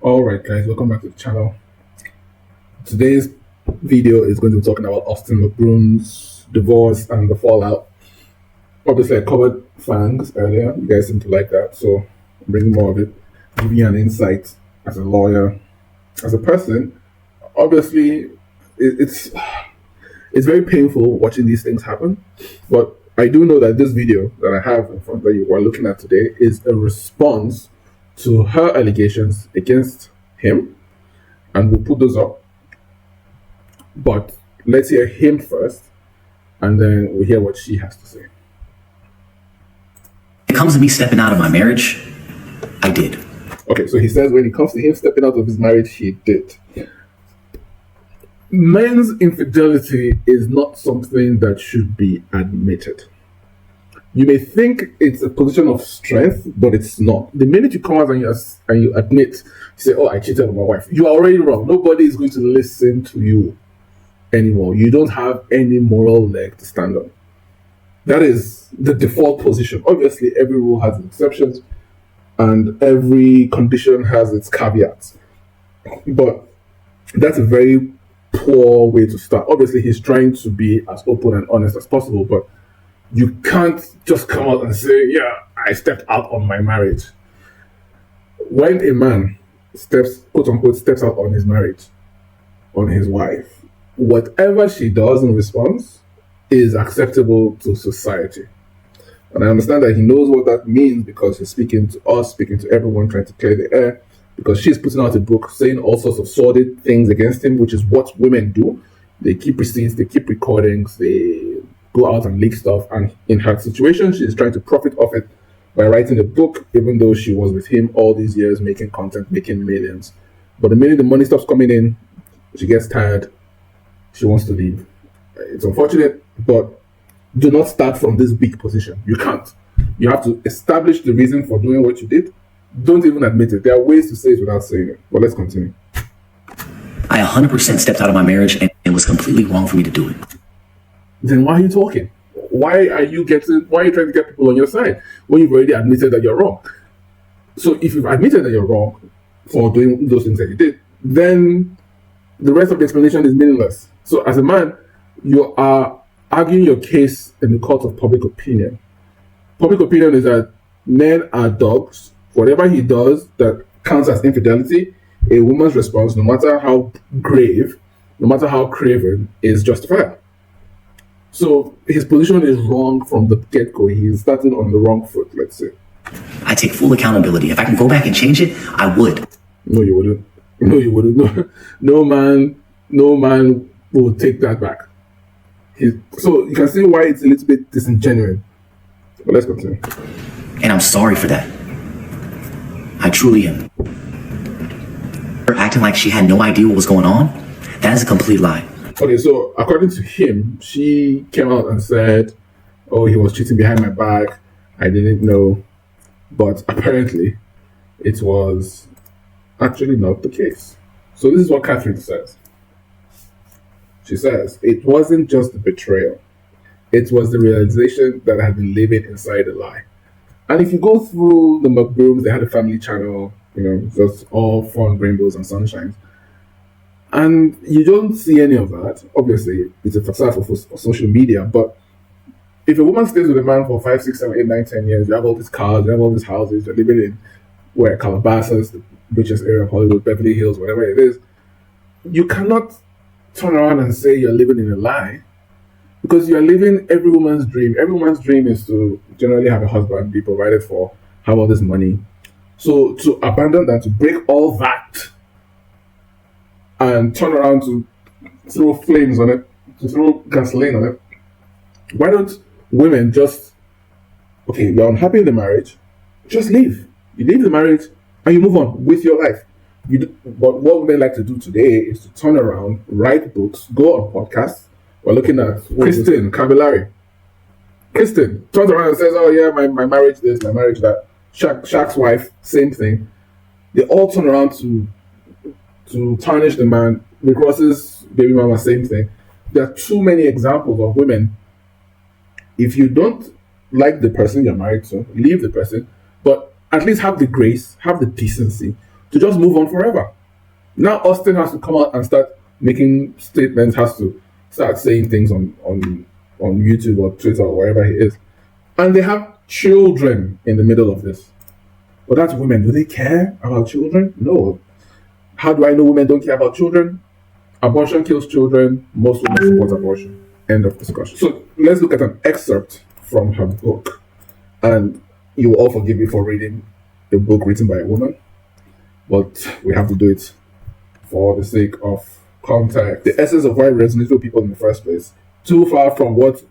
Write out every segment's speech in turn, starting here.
Alright guys, welcome back to the channel. Today's video is going to be talking about Austin McBroom's divorce and the fallout. Obviously I covered Fangs earlier, you guys seem to like that, so I'm bringing more of it, giving you an insight as a lawyer, as a person. Obviously it's very painful watching these things happen, but I do know that this video that I have in front that you are looking at today is a response to her allegations against him, and we'll put those up. But let's hear him first, and then we'll hear what she has to say. It comes to me stepping out of my marriage, I did. Okay, so he says when it comes to him stepping out of his marriage, he did. Men's infidelity is not something that should be admitted. You may think it's a position of strength, but it's not. The minute you come out and you admit, you say, "Oh, I cheated on my wife," you are already wrong. Nobody is going to listen to you anymore. You don't have any moral leg to stand on. That is the default position. Obviously, every rule has its exceptions, and every condition has its caveats. But that's a very poor way to start. Obviously, he's trying to be as open and honest as possible, but you can't just come out and say, "Yeah, I stepped out on my marriage." When a man quote unquote, steps out on his marriage, on his wife, whatever she does in response is acceptable to society. And I understand that he knows what that means because he's speaking to us, speaking to everyone, trying to clear the air, because she's putting out a book saying all sorts of sordid things against him, which is what women do. They keep receipts, they keep recordings, they go out and leak stuff, and in her situation, she's trying to profit off it by writing a book, even though she was with him all these years, making content, making millions. But the minute the money stops coming in, she gets tired, she wants to leave. It's unfortunate, but do not start from this weak position. You can't. You have to establish the reason for doing what you did. Don't even admit it. There are ways to say it without saying it. But let's continue. I 100% stepped out of my marriage, and it was completely wrong for me to do it. Then why are you talking? Why are you trying to get people on your side when you've already admitted that you're wrong? So if you've admitted that you're wrong for doing those things that you did, then the rest of the explanation is meaningless. So as a man, you are arguing your case in the court of public opinion. Public opinion is that men are dogs. Whatever he does that counts as infidelity, a woman's response, no matter how grave, no matter how craven, is justified. So his position is wrong from the get-go. He's starting on the wrong foot, let's say. I take full accountability. If I can go back and change it, I would. No, you wouldn't. No, you wouldn't. No man will take that back. So you can see why it's a little bit disingenuous. But let's continue. And I'm sorry for that. I truly am. Her acting like she had no idea what was going on, that is a complete lie. Okay, so according to him, she came out and said, "Oh, he was cheating behind my back. I didn't know." But apparently, it was actually not the case. So this is what Catherine says. She says, "It wasn't just the betrayal. It was the realization that I had been living inside a lie." And if you go through the McBroom's, they had a family channel, just all fun, rainbows and sunshines. And you don't see any of that. Obviously, it's a facade for social media. But if a woman stays with a man for 5, 6, 7, 8, 9, 10 years, you have all these cars, you have all these houses, you're living in Calabasas, the richest area of Hollywood, Beverly Hills, whatever it is, you cannot turn around and say you're living in a lie, because you're living every woman's dream. Every woman's dream is to generally have a husband, be provided for, have all this money. So to abandon that, to break all that, and turn around to throw flames on it, to throw gasoline on it. Why don't women just, okay, you're unhappy in the marriage, just leave. You leave the marriage and you move on with your life. But what women like to do today is to turn around, write books, go on podcasts. We're looking at Kristen Cavallari. Kristen turns around and says, "Oh yeah, my marriage this, my marriage that." Shaq's wife, same thing. They all turn around to tarnish the man. Rick Ross's baby mama, same thing. There are too many examples of women. If you don't like the person you're married to, leave the person, but at least have the grace, have the decency to just move on forever. Now Austin has to come out and start making statements, has to start saying things on YouTube or Twitter or wherever he is. And they have children in the middle of this. But that's women. Do they care about children? No. How do I know women don't care about children? Abortion kills children. Most women support abortion. End of discussion. So let's look at an excerpt from her book. And you will all forgive me for reading a book written by a woman. But we have to do it for the sake of context. The essence of why it resonates with people in the first place. Too far from what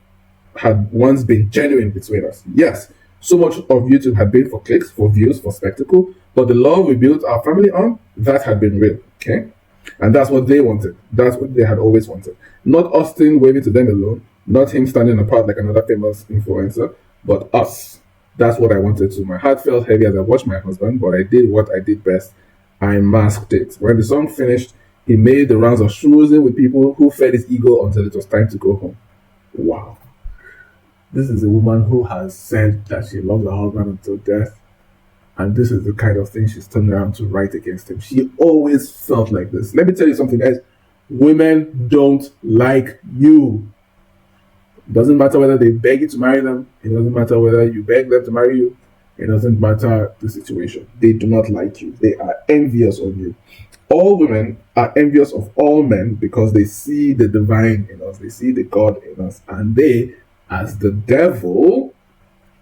had once been genuine between us. Yes, so much of YouTube had been for clicks, for views, for spectacle, but the love we built our family on, that had been real, okay? And that's what they wanted. That's what they had always wanted. Not Austin waving to them alone, not him standing apart like another famous influencer, but us. That's what I wanted to. My heart felt heavy as I watched my husband, but I did what I did best. I masked it. When the song finished, he made the rounds of schmoozing with people who fed his ego until it was time to go home. Wow. This is a woman who has said that she loves her husband until death. And this is the kind of thing she's turned around to write against him. She always felt like this. Let me tell you something, guys. Women don't like you. It doesn't matter whether they beg you to marry them. It doesn't matter whether you beg them to marry you. It doesn't matter the situation. They do not like you. They are envious of you. All women are envious of all men because they see the divine in us. They see the God in us. And they, as the devil,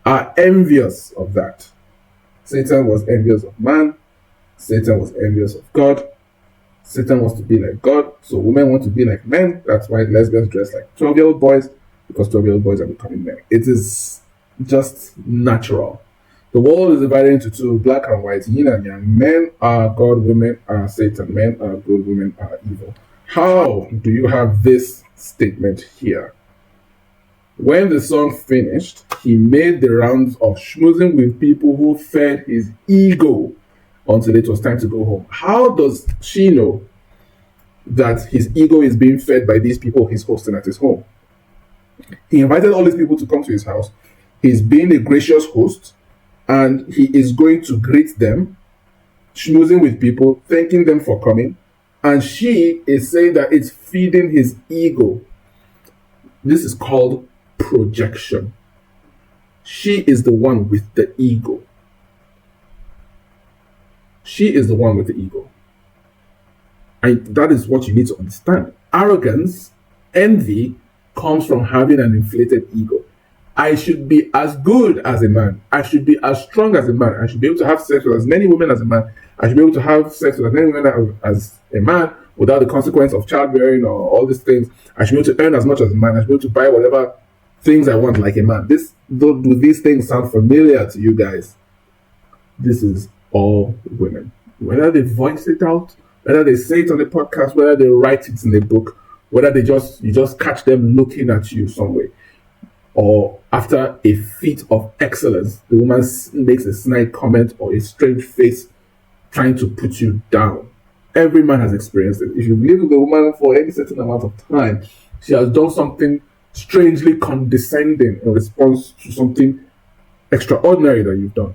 are envious of that. Satan was envious of man. Satan was envious of God. Satan wants to be like God. So women want to be like men. That's why lesbians dress like 12-year-old boys, because 12-year-old boys are becoming men. It is just natural. The world is divided into two, black and white, yin and yang. Men are God, women are Satan. Men are good, women are evil. How do you have this statement here? When the song finished, he made the rounds of schmoozing with people who fed his ego until it was time to go home. How does she know that his ego is being fed by these people he's hosting at his home? He invited all these people to come to his house. He's being a gracious host, and he is going to greet them, schmoozing with people, thanking them for coming, and she is saying that it's feeding his ego. This is called projection. She is the one with the ego. She is the one with the ego. And that is what you need to understand. Arrogance, envy, comes from having an inflated ego. I should be as good as a man. I should be as strong as a man. I should be able to have sex with as many women as a man. I should be able to have sex with as many women as a man without the consequence of childbearing or all these things. I should be able to earn as much as a man. I should be able to buy whatever things I want like a man. Do these things sound familiar to you guys? This is all women. Whether they voice it out, whether they say it on the podcast, whether they write it in a book, whether you just catch them looking at you some way, or after a feat of excellence, the woman makes a snide comment or a strange face trying to put you down. Every man has experienced it. If you've lived with a woman for any certain amount of time, she has done something strangely condescending in response to something extraordinary that you've done.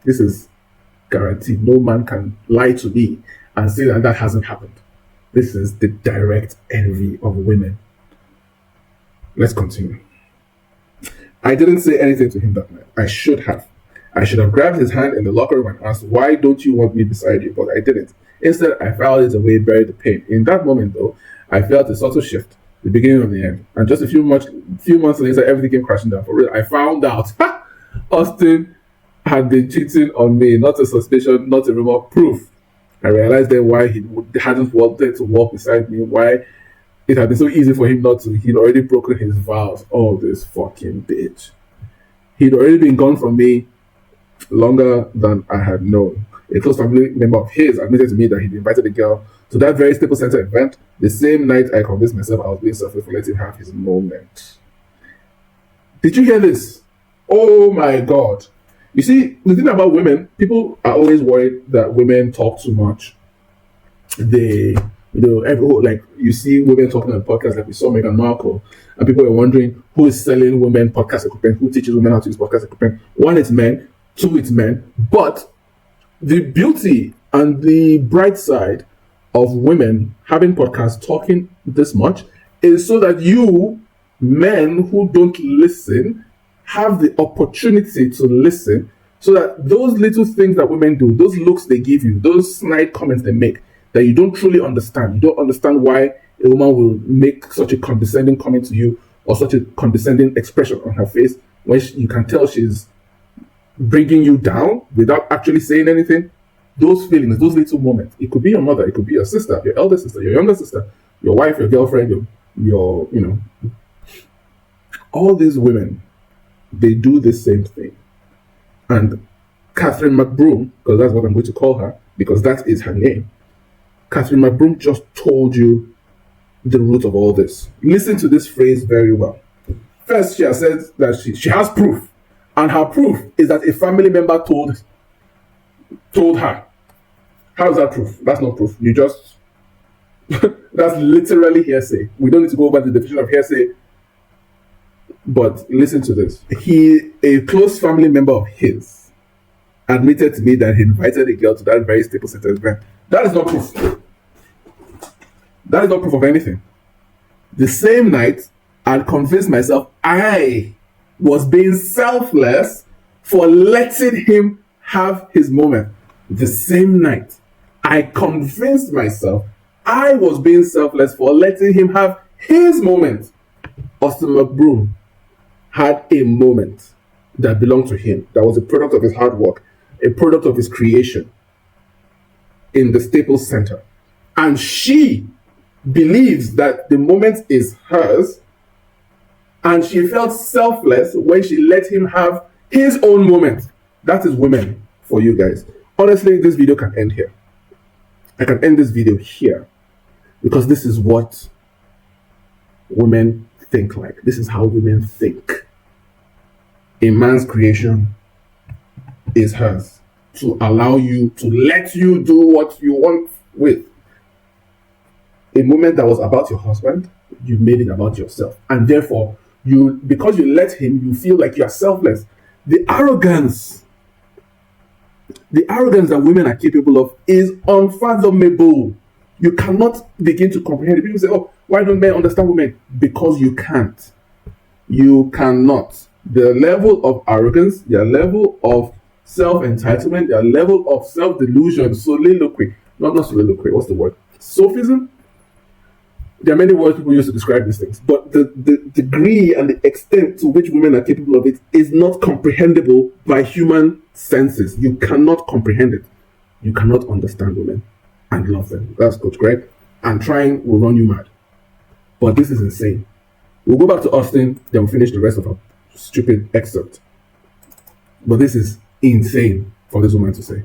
This is guaranteed. No man can lie to me and say that hasn't happened. This is the direct envy of women. Let's continue. I didn't say anything to him that night. I should have. I should have grabbed his hand in the locker room and asked, "Why don't you want me beside you?" But I didn't. Instead, I filed it away, buried the pain. In that moment, though, I felt a subtle shift, the beginning of the end. And just a few months later, everything came crashing down. For real, I found out Austin had been cheating on me. Not a suspicion, not a rumor, proof. I realized then why he hadn't wanted to walk beside me, why it had been so easy for him not to. He'd already broken his vows. Oh, this fucking bitch. He'd already been gone from me longer than I had known. A close family member of his admitted to me that he'd invited the girl to that very Staples Center event the same night I convinced myself I was being selfish for letting him have his moment. Did you hear this? Oh my God. You see, the thing about women, people are always worried that women talk too much. Like you see women talking on podcasts, like we saw Meghan Markle, and people are wondering who is selling women podcast equipment, who teaches women how to use podcast equipment. One, it's men. Two, it's men. But the beauty And the bright side of women having podcasts talking this much is so that you, men who don't listen, have the opportunity to listen, so that those little things that women do, those looks they give you, those snide comments they make, that you don't truly understand. You don't understand why a woman will make such a condescending comment to you or such a condescending expression on her face when you can tell she's bringing you down without actually saying anything. Those feelings, those little moments, it could be your mother, it could be your sister, your elder sister, your younger sister, your wife, your girlfriend, your all these women, they do the same thing. And Catherine McBroom, because that's what I'm going to call her, because that is her name, Catherine McBroom just told you the root of all this. Listen to this phrase very well. First, she has said that she has proof, and her proof is that a family member told her. How is that proof? That's not proof. You just that's literally hearsay. We don't need to go over the definition of hearsay, but listen to this. A close family member of his admitted to me that he invited a girl to that very Staples Center event. That is not proof. That is not proof of anything. The same night, I convinced myself I was being selfless for letting him have his moment. The same night, I convinced myself I was being selfless for letting him have his moment. Austin McBroom had a moment that belonged to him, that was a product of his hard work, a product of his creation in the Staples Center. And she believes that the moment is hers, and she felt selfless when she let him have his own moment. That is women for you guys. Honestly, this video can end here. I can end this video here because this is what women think like. This is how women think. A man's creation is hers to allow you, to let you do what you want with. A moment that was about your husband, you made it about yourself. And therefore, because you let him, you feel like you are selfless. The arrogance that women are capable of is unfathomable. You cannot begin to comprehend it. People say, oh, why don't men understand women? Because you can't. You cannot. Their level of arrogance, their level of self-entitlement, their level of self-delusion, soliloquy, not soliloquy, what's the word? Sophism? There are many words people use to describe these things, but the degree and the extent to which women are capable of it is not comprehensible by human senses. You cannot comprehend it. You cannot understand women and love them. That's Coach Greg. And trying will run you mad. But this is insane. We'll go back to Austin, then we'll finish the rest of our stupid excerpt. But this is insane for this woman to say.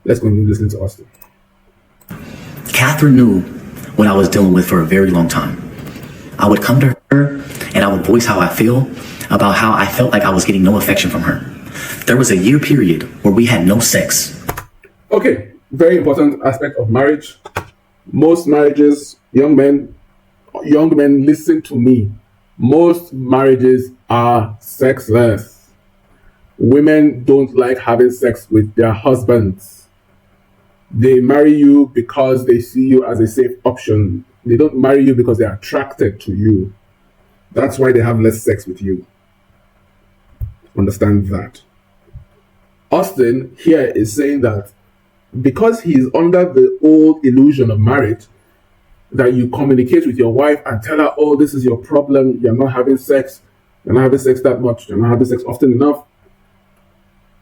Let's continue listening to Austin. Catherine knew what I was dealing with for a very long time. I would come to her and I would voice how I feel about how I felt like I was getting no affection from her. There was a year period where we had no sex. Okay, very important aspect of marriage. Most marriages, young men, listen to me. Most marriages are sexless. Women don't like having sex with their husbands. They marry you because they see you as a safe option. They don't marry you because they're attracted to you. That's why they have less sex with you. Understand that. Austin here is saying that because he's under the old illusion of marriage, that you communicate with your wife and tell her, oh, this is your problem. You're not having sex. You're not having sex that much. You're not having sex often enough.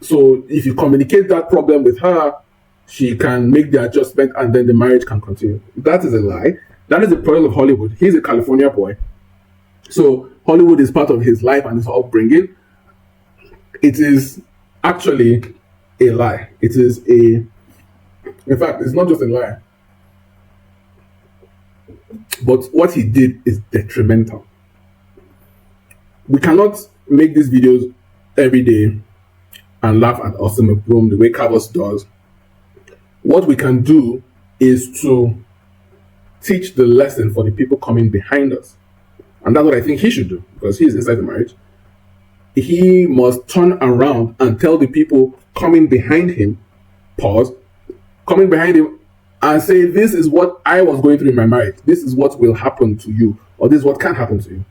So if you communicate that problem with her, she can make the adjustment and then the marriage can continue. That is a lie. That is the problem of Hollywood. He's a California boy. So Hollywood is part of his life and his upbringing. It is actually a lie. In fact, it's not just a lie. But what he did is detrimental. We cannot make these videos every day and laugh at Austin McBroom the way Carlos does. What we can do is to teach the lesson for the people coming behind us. And that's what I think he should do, because he is inside the marriage. He must turn around and tell the people coming behind him, pause, coming behind him and say, this is what I was going through in my marriage. This is what will happen to you, or this is what can happen to you.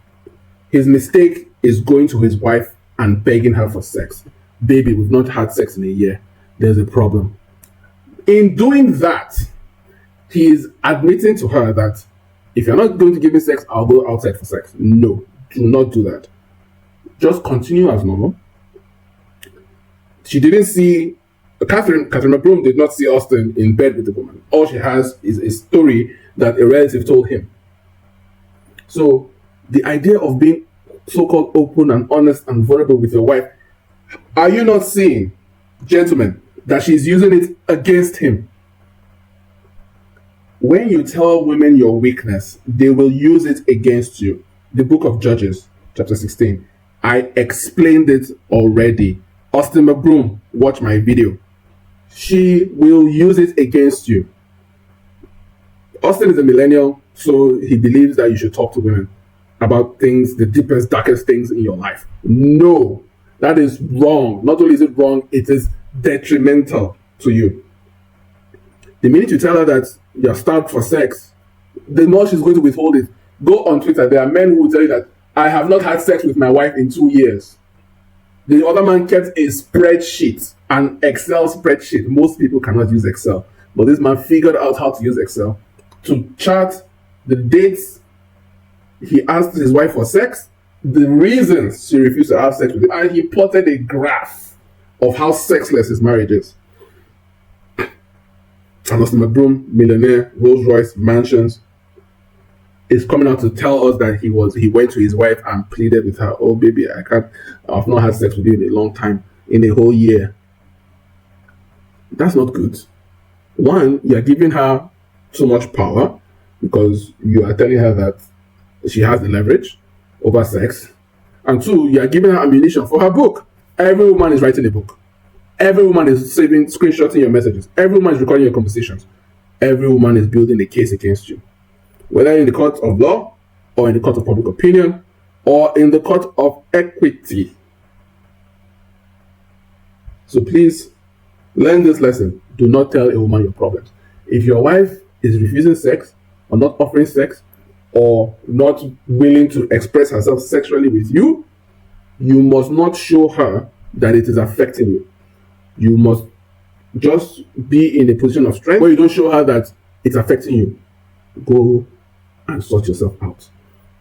His mistake is going to his wife and begging her for sex. Baby, we've not had sex in a year. There's a problem. In doing that, he is admitting to her that if you're not going to give me sex, I'll go outside for sex. No, do not do that. Just continue as normal. She didn't see, Catherine McBroom did not see Austin in bed with the woman. All she has is a story that a relative told him. So the idea of being so-called open and honest and vulnerable with your wife, are you not seeing, gentlemen, that she's using it against him? When you tell women your weakness, they will use it against you. The book of Judges, chapter 16. I explained it already. Austin McBroom, watch my video. She will use it against you. Austin is a millennial, so he believes that you should talk to women about things, the deepest, darkest things in your life. No, that is wrong. Not only is it wrong, it is detrimental to you. The minute you tell her that you're starved for sex, the more she's going to withhold it. Go on Twitter. There are men who will tell you that I have not had sex with my wife in 2 years. The other man kept a spreadsheet, an Excel spreadsheet. Most people cannot use Excel, but this man figured out how to use Excel to chart the dates he asked his wife for sex, the reasons she refused to have sex with him, and he plotted a graph of how sexless his marriage is. And Austin McBroom, millionaire, Rolls Royce, mansions, is coming out to tell us that he went to his wife and pleaded with her, oh baby, I've not had sex with you in a long time, in a whole year. That's not good. One, you're giving her so much power because you are telling her that she has the leverage over sex. And two, you are giving her ammunition for her book. Every woman is writing a book. Every woman is screenshotting your messages. Every woman is recording your conversations. Every woman is building a case against you. Whether in the court of law, or in the court of public opinion, or in the court of equity. So please, learn this lesson. Do not tell a woman your problems. If your wife is refusing sex, or not offering sex, or not willing to express herself sexually with you, you must not show her that it is affecting you. You must just be in a position of strength where you don't show her that it's affecting you. Go and sort yourself out.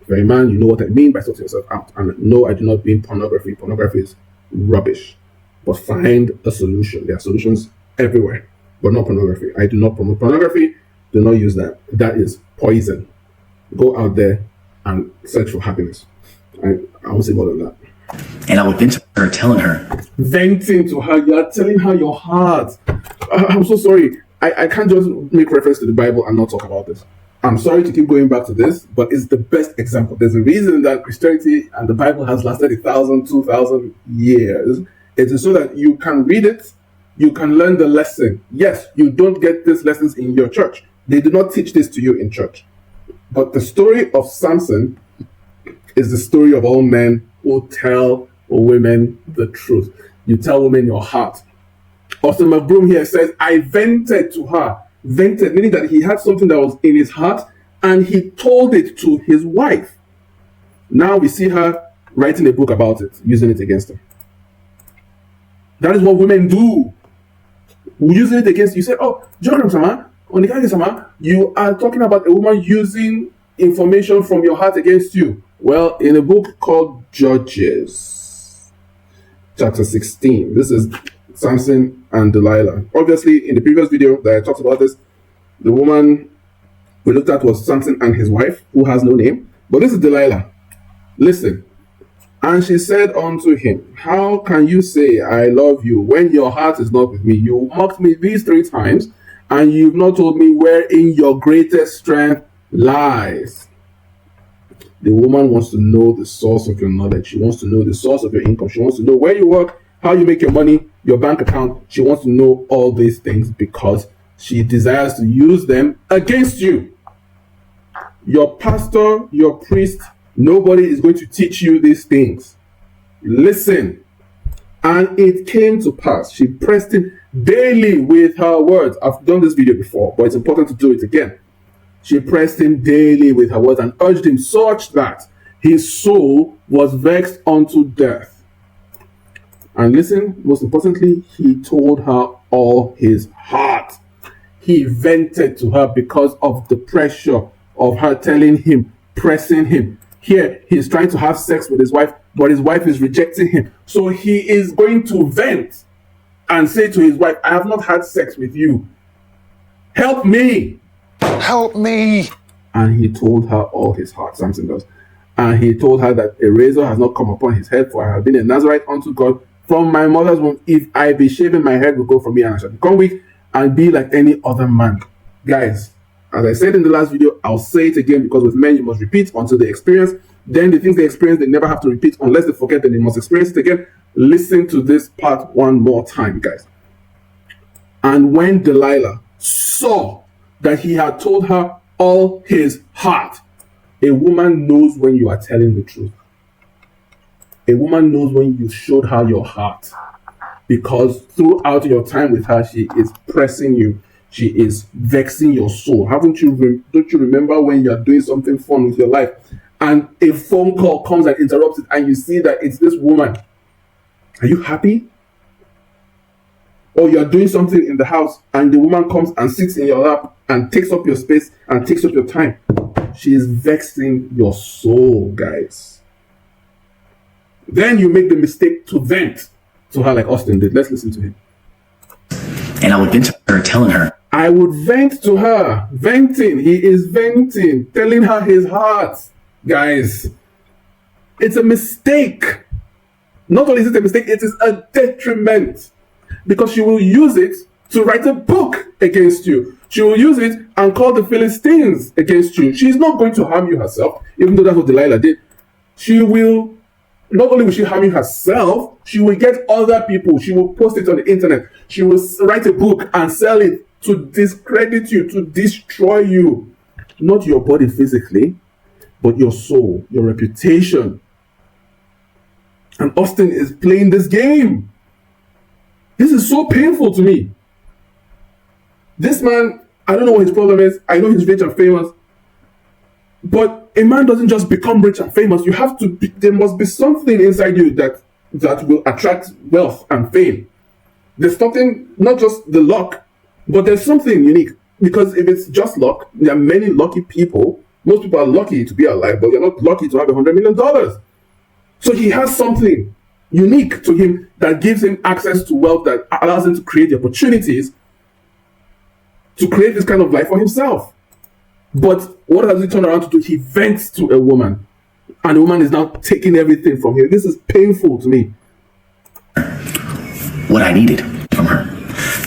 If you're a man, you know what I mean by sorting yourself out. And no, I do not mean pornography. Pornography is rubbish. But find a solution. There are solutions everywhere, but not pornography. I do not promote pornography. Do not use that. That is poison. Go out there and search for happiness. I won't say more than that. And I would vent to her, telling her. Venting to her, you're telling her your heart. I'm so sorry. I can't just make reference to the Bible and not talk about this. I'm sorry to keep going back to this, but it's the best example. There's a reason that Christianity and the Bible has lasted 1,000, 2,000 years. It is so that you can read it, you can learn the lesson. Yes, you don't get these lessons in your church. They do not teach this to you in church. But the story of Samson is the story of all men who tell women the truth. You tell women your heart. Austin McBroom here says, I vented to her. Vented, meaning that he had something that was in his heart and he told it to his wife. Now we see her writing a book about it, using it against him. That is what women do. Using it against you. Say, oh, Jogram Sama, Onikage Sama, you are talking about a woman using information from your heart against you. Well, in a book called Judges, chapter 16, this is Samson and Delilah. Obviously, in the previous video that I talked about this, the woman we looked at was Samson and his wife, who has no name. But this is Delilah. Listen. And she said unto him, how can you say I love you when your heart is not with me? You mocked me these 3 times, and you've not told me wherein your greatest strength lies. The woman wants to know the source of your knowledge. She wants to know the source of your income. She wants to know where you work, how you make your money, your bank account. She wants to know all these things because she desires to use them against you. Your pastor, your priest, nobody is going to teach you these things. Listen. And it came to pass. She pressed him. daily with her words. I've done this video before, but it's important to do it again. She pressed him daily with her words and urged him such that his soul was vexed unto death. And listen, most importantly, he told her all his heart. He vented to her because of the pressure of her telling him, pressing him. Here, he's trying to have sex with his wife, but his wife is rejecting him. So he is going to vent and say to his wife, I have not had sex with you. Help me. Help me. And he told her all his heart, Samson does. And he told her that a razor has not come upon his head, for I have been a Nazarite unto God from my mother's womb. If I be shaven, my head will go from me, and I shall become weak and be like any other man. Guys, as I said in the last video, I'll say it again, because with men you must repeat until they experience. Then the things they experience, they never have to repeat unless they forget, then they must experience it again. Listen to this part one more time, guys. And when Delilah saw that he had told her all his heart, a woman knows when you are telling the truth. A woman knows when you showed her your heart, because throughout your time with her, she is pressing you. She is vexing your soul. Don't you remember when you are doing something fun with your life and a phone call comes and interrupts it, and you see that it's this woman? Are you happy? Or you're doing something in the house and the woman comes and sits in your lap and takes up your space and takes up your time. She is vexing your soul, guys. Then you make the mistake to vent to her like Austin did. Let's listen to him. And I would vent to her, telling her, I would vent to her. Venting. He is venting. Telling her his heart. Guys, it's a mistake. Not only is it a mistake, it is a detriment. Because she will use it to write a book against you. She will use it and call the Philistines against you. She's not going to harm you herself, even though that's what Delilah did. Not only will she harm you herself, she will get other people. She will post it on the internet. She will write a book and sell it to discredit you, to destroy you. Not your body physically, but your soul, your reputation. And Austin is playing this game. This is so painful to me. This man, I don't know what his problem is. I know he's rich and famous. But a man doesn't just become rich and famous. There must be something inside you that will attract wealth and fame. There's something, not just the luck, but there's something unique. Because if it's just luck, there are many lucky people. Most people are lucky to be alive, but you're not lucky to have $100 million. So he has something unique to him that gives him access to wealth, that allows him to create the opportunities to create this kind of life for himself. But what does he turn around to do? He vents to a woman, and the woman is now taking everything from him. This is painful to me. what I needed from her.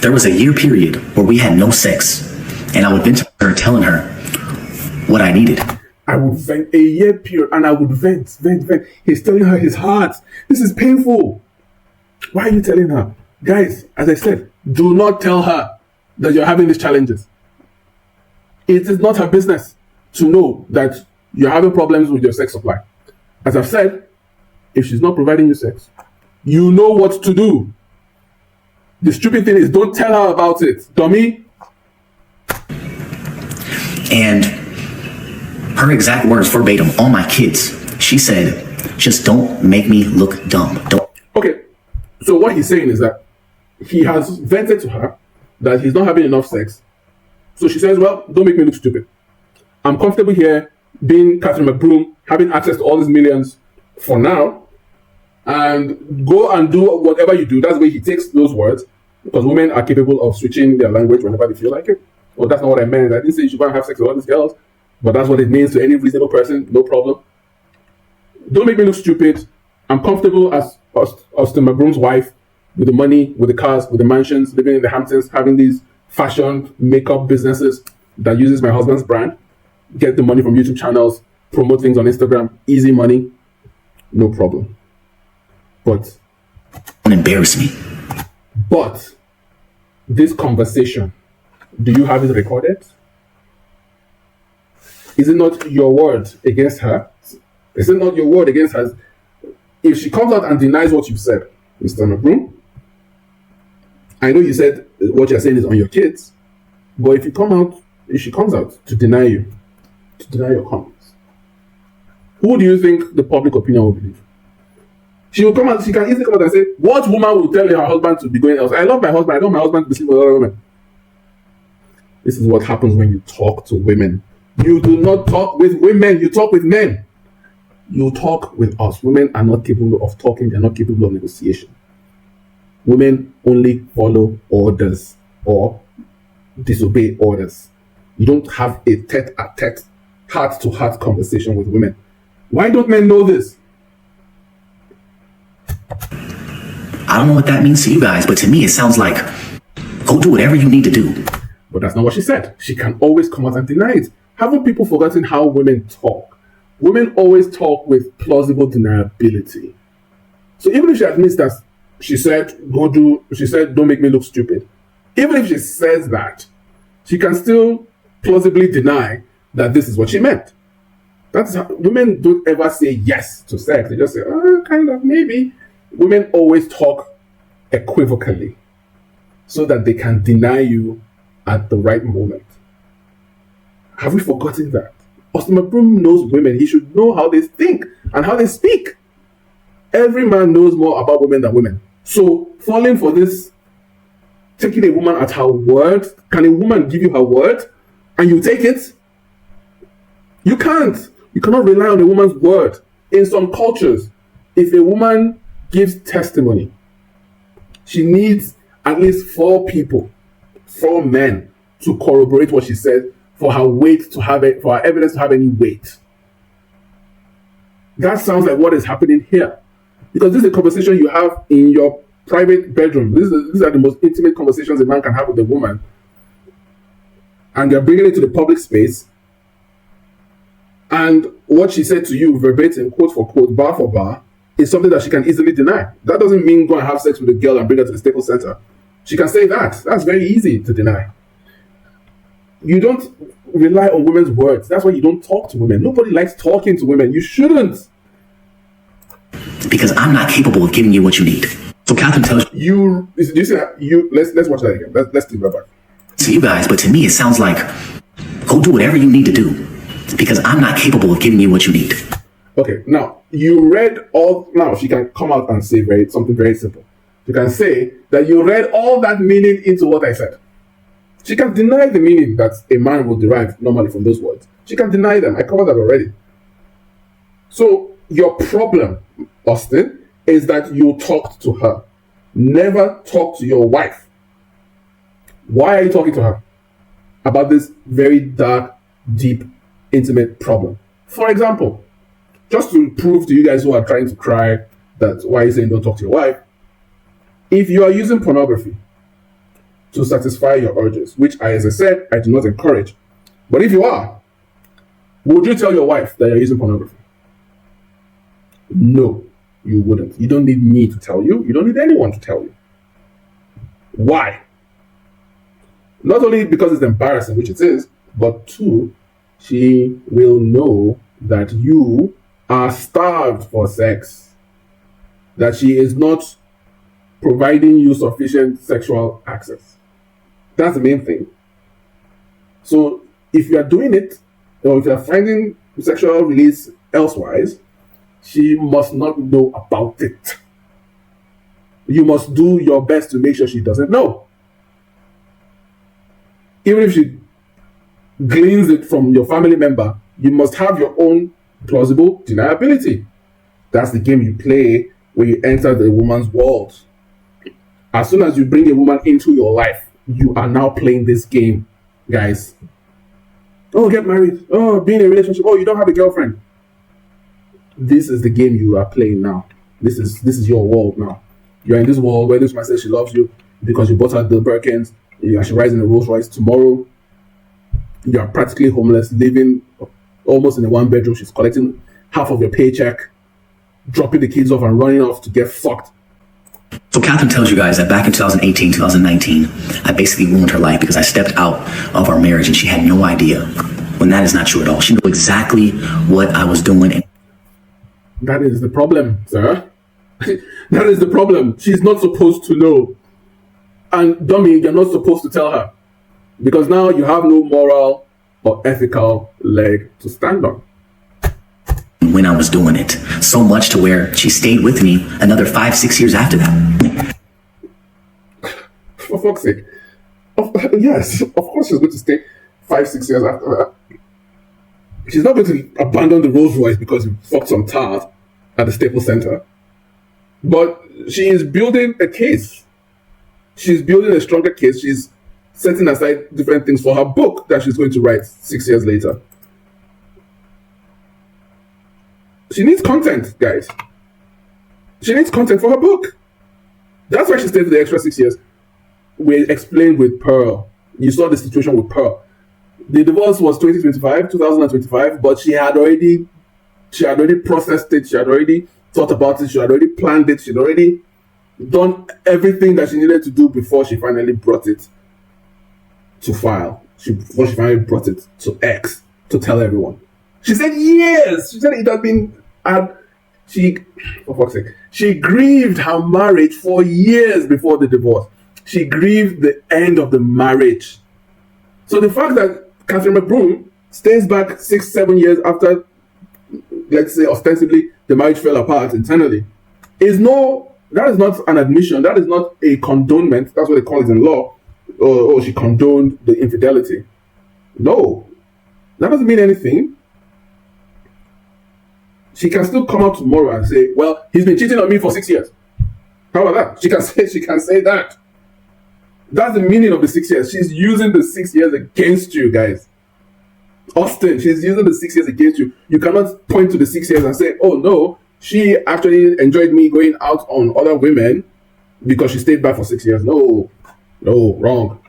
There was a year period where we had no sex, and I would vent to her, telling her what I needed. I would vent a year period, and I would vent. He's telling her his heart. This is painful. Why are you telling her? Guys, as I said, do not tell her that you're having these challenges. It is not her business to know that you're having problems with your sex supply. As I've said, if she's not providing you sex, you know what to do. The stupid thing is, don't tell her about it, dummy. And her exact words verbatim on my kids, she said, just don't make me look dumb. Don't. Okay, so what he's saying is that he has vented to her that he's not having enough sex. So she says, well, don't make me look stupid. I'm comfortable here being Catherine McBroom, having access to all these millions for now, and go and do whatever you do. That's the way he takes those words, because women are capable of switching their language whenever they feel like it. Well, that's not what I meant. I didn't say you should go and have sex with all these girls, but that's what it means to any reasonable person, no problem. Don't make me look stupid. I'm comfortable as Austin McBroom's wife, with the money, with the cars, with the mansions, living in the Hamptons, having these fashion, makeup businesses that uses my husband's brand, get the money from YouTube channels, promote things on Instagram, easy money, no problem. But Don't embarrass me. But this conversation, do you have it recorded? Is it not your word against her? Is it not your word against her? If she comes out and denies what you've said, Mr. McBroom, I know you said what you're saying is on your kids, but if she comes out to deny you, to deny your comments, who do you think the public opinion will believe? She will come out, she can easily come out and say, what woman will tell her husband to be going else? I love my husband, I don't want my husband to be sleeping with other women. This is what happens when you talk to women. You do not talk with women, you talk with men. You talk with us. Women are not capable of talking, they're not capable of negotiation. Women only follow orders or disobey orders. You don't have a tete-a-tete, heart-to-heart conversation with women. Why don't men know this? I don't know what that means to you guys, but to me it sounds like, go do whatever you need to do. But that's not what she said. She can always come out and deny it. Haven't people forgotten how women talk? Women always talk with plausible deniability. So even if she admits that she said, don't make me look stupid. Even if she says that, she can still plausibly deny that this is what she meant. That's how women don't ever say yes to sex. They just say, kind of, maybe. Women always talk equivocally so that they can deny you at the right moment. Have we forgotten that? Austin McBroom knows women. He should know how they think and how they speak. Every man knows more about women than women. So falling for this, taking a woman at her word, can a woman give you her word and you take it? You can't. You cannot rely on a woman's word. In some cultures, if a woman gives testimony, she needs at least 4 men to corroborate what she said for her weight to have it, for her evidence to have any weight. That sounds like what is happening here. Because this is a conversation you have in your private bedroom. These are the most intimate conversations a man can have with a woman. And you're bringing it to the public space. And what she said to you verbatim, quote for quote, bar for bar, is something that she can easily deny. That doesn't mean go and have sex with a girl and bring her to the Staples Center. She can say that. That's very easy to deny. You don't rely on women's words. That's why you don't talk to women. Nobody likes talking to women. You shouldn't. Because I'm not capable of giving you what you need. So Catherine tells you. Do you see that? Let's watch that again. Let's think about it. To you guys, but to me it sounds like, go do whatever you need to do. Because I'm not capable of giving you what you need. Okay, now you read all. Now she can come out and say something very simple. You can say that you read all that meaning into what I said. She can deny the meaning that a man will derive normally from those words. She can deny them. I covered that already. So your problem, Austin, is that you talked to her. Never talk to your wife. Why are you talking to her about this very dark, deep, intimate problem? For example, just to prove to you guys who are trying to cry that why are you saying don't talk to your wife, if you are using pornography to satisfy your urges, which as I said, I do not encourage, but if you are, would you tell your wife that you're using pornography? No, you wouldn't. You don't need me to tell you. You don't need anyone to tell you. Why? Not only because it's embarrassing, which it is, but 2, she will know that you are starved for sex, that she is not providing you sufficient sexual access. That's the main thing. So if you are doing it, or if you are finding sexual release elsewise, she must not know about it. You must do your best to make sure she doesn't know. Even if she gleans it from your family member, you must have your own plausible deniability. That's the game you play when you enter the woman's world. As soon as you bring a woman into your life, you are now playing this game, guys. Oh, get married. Oh, be in a relationship. Oh, you don't have a girlfriend. This is the game you are playing now. This is your world now. You're in this world where this man says she loves you because you bought her the Birkins. She rides in a Rolls Royce. Tomorrow, you are practically homeless, living almost in a 1-bedroom. She's collecting half of your paycheck, dropping the kids off and running off to get fucked. So Catherine tells you guys that back in 2018, 2019, I basically ruined her life because I stepped out of our marriage and she had no idea. When that is not true at all. She knew exactly what I was doing. That is the problem, sir. That is the problem. She's not supposed to know. And dummy, you're not supposed to tell her. Because now you have no moral or ethical leg to stand on. When I was doing it, so much to where she stayed with me another 5-6 years after that. For fuck's sake. Yes, of course she's going to stay 5-6 years after that. She's not going to abandon the Rolls Royce because you fucked some tart at the Staples Center. But she is building a case. She's building a stronger case. She's setting aside different things for her book that she's going to write 6 years later. She needs content, guys. She needs content for her book. That's why she stayed for the extra 6 years. We explained with Pearl. You saw the situation with Pearl. The divorce was 2025, but she had already processed it. She had already thought about it. She had already planned it. She'd already done everything that she needed to do before she finally brought it to file. Before she finally brought it to X to tell everyone. She said yes. She said it had been, and for fuck's sake, she grieved her marriage for years before the divorce. She grieved the end of the marriage. So the fact that Catherine McBroom stays back 6-7 years after, let's say, ostensibly the marriage fell apart internally, that is not an admission. That is not a condonement. That's what they call it in law. Oh, she condoned the infidelity. No, that doesn't mean anything. She can still come out tomorrow and say, well, he's been cheating on me for 6 years. How about that? She can say that. That's the meaning of the 6 years. She's using the 6 years against you, guys. Austin, she's using the 6 years against you. You cannot point to the 6 years and say, oh no, she actually enjoyed me going out on other women because she stayed back for 6 years. No, wrong.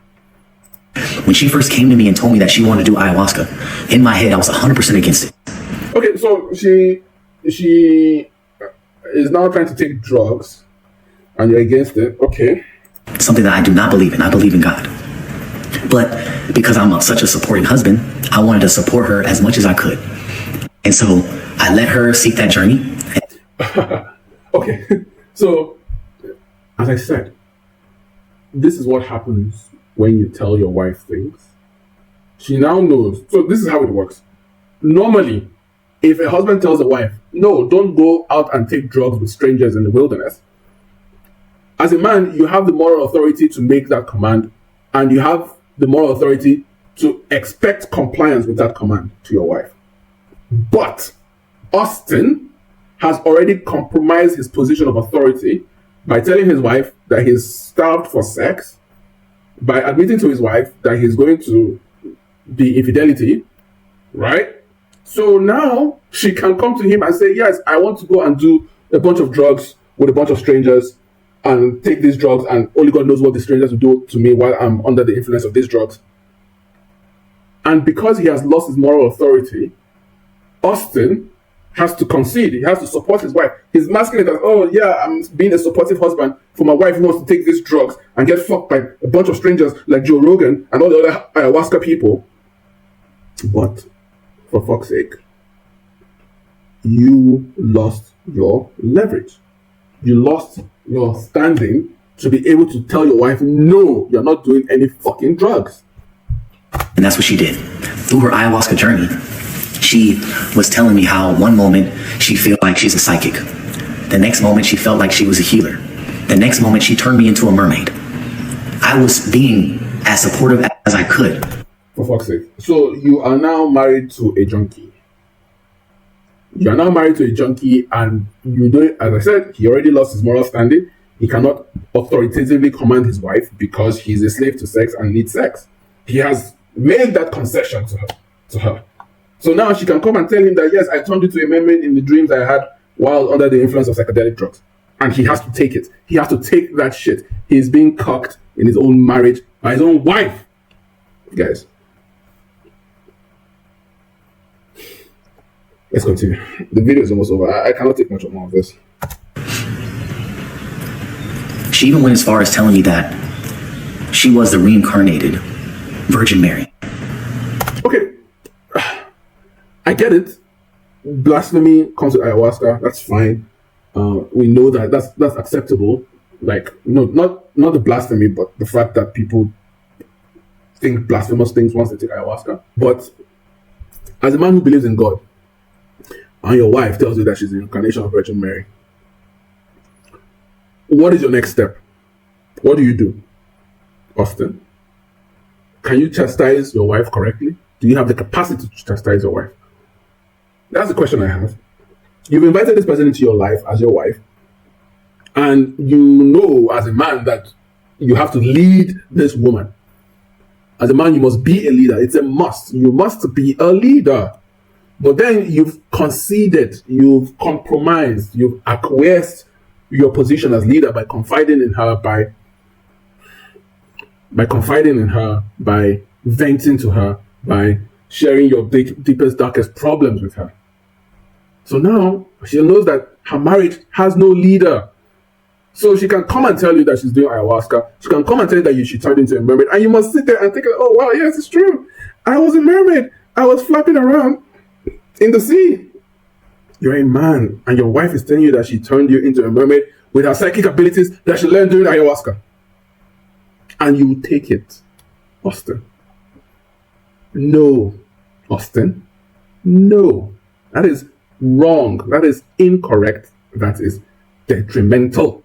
When she first came to me and told me that she wanted to do ayahuasca, in my head, I was 100% against it. Okay, so she is now trying to take drugs and you're against it. Okay. Something that I do not believe in. I believe in God. But because I'm such a supporting husband, I wanted to support her as much as I could. And so I let her seek that journey. Okay. So, as I said, this is what happens when you tell your wife things. She now knows. So this is how it works. Normally, if a husband tells a wife, no, don't go out and take drugs with strangers in the wilderness, as a man, you have the moral authority to make that command, and you have the moral authority to expect compliance with that command to your wife. But Austin has already compromised his position of authority by telling his wife that he's starved for sex, by admitting to his wife that he's going to be infidelity, right? So now she can come to him and say, yes, I want to go and do a bunch of drugs with a bunch of strangers and take these drugs, and only God knows what the strangers will do to me while I'm under the influence of these drugs. And because he has lost his moral authority, Austin has to concede. He has to support his wife. He's masking it as, oh yeah, I'm being a supportive husband for my wife who wants to take these drugs and get fucked by a bunch of strangers like Joe Rogan and all the other ayahuasca people. But for fuck's sake, you lost your leverage. You lost your standing to be able to tell your wife, no, you're not doing any fucking drugs. And that's what she did. Through her ayahuasca journey, she was telling me how one moment she felt like she's a psychic. The next moment she felt like she was a healer. The next moment she turned me into a mermaid. I was being as supportive as I could. For fuck's sake. So you are now married to a junkie. You are now married to a junkie, and you know, as I said, he already lost his moral standing. He cannot authoritatively command his wife because he's a slave to sex and needs sex. He has made that concession to her. So now she can come and tell him that, yes, I turned into a mermaid in the dreams I had while under the influence of psychedelic drugs. And he has to take it. He has to take that shit. He's being cucked in his own marriage by his own wife. Guys. Let's continue. The video is almost over. I cannot take much more of this. She even went as far as telling me that she was the reincarnated Virgin Mary. Okay. I get it. Blasphemy comes with ayahuasca. That's fine. We know that that's acceptable. Like, no, not the blasphemy, but the fact that people think blasphemous things once they take ayahuasca. But as a man who believes in God, and your wife tells you that she's the incarnation of Virgin Mary, what is your next step? What do you do, Austin? Can you chastise your wife correctly? Do you have the capacity to chastise your wife? That's the question I have. You've invited this person into your life as your wife, and you know as a man that you have to lead this woman. As a man, you must be a leader. It's a must. You must be a leader. But then you've conceded, you've compromised, you've acquiesced your position as leader by confiding in her, by venting to her, by sharing your deepest, darkest problems with her. So now she knows that her marriage has no leader. So she can come and tell you that she's doing ayahuasca. She can come and tell you that she turned into a mermaid. And you must sit there and think, oh, wow, yes, it's true. I was a mermaid. I was flapping around in the sea. You're a man, and your wife is telling you that she turned you into a mermaid with her psychic abilities that she learned during ayahuasca. And you take it, Austin. No, Austin. No. That is wrong. That is incorrect. That is detrimental.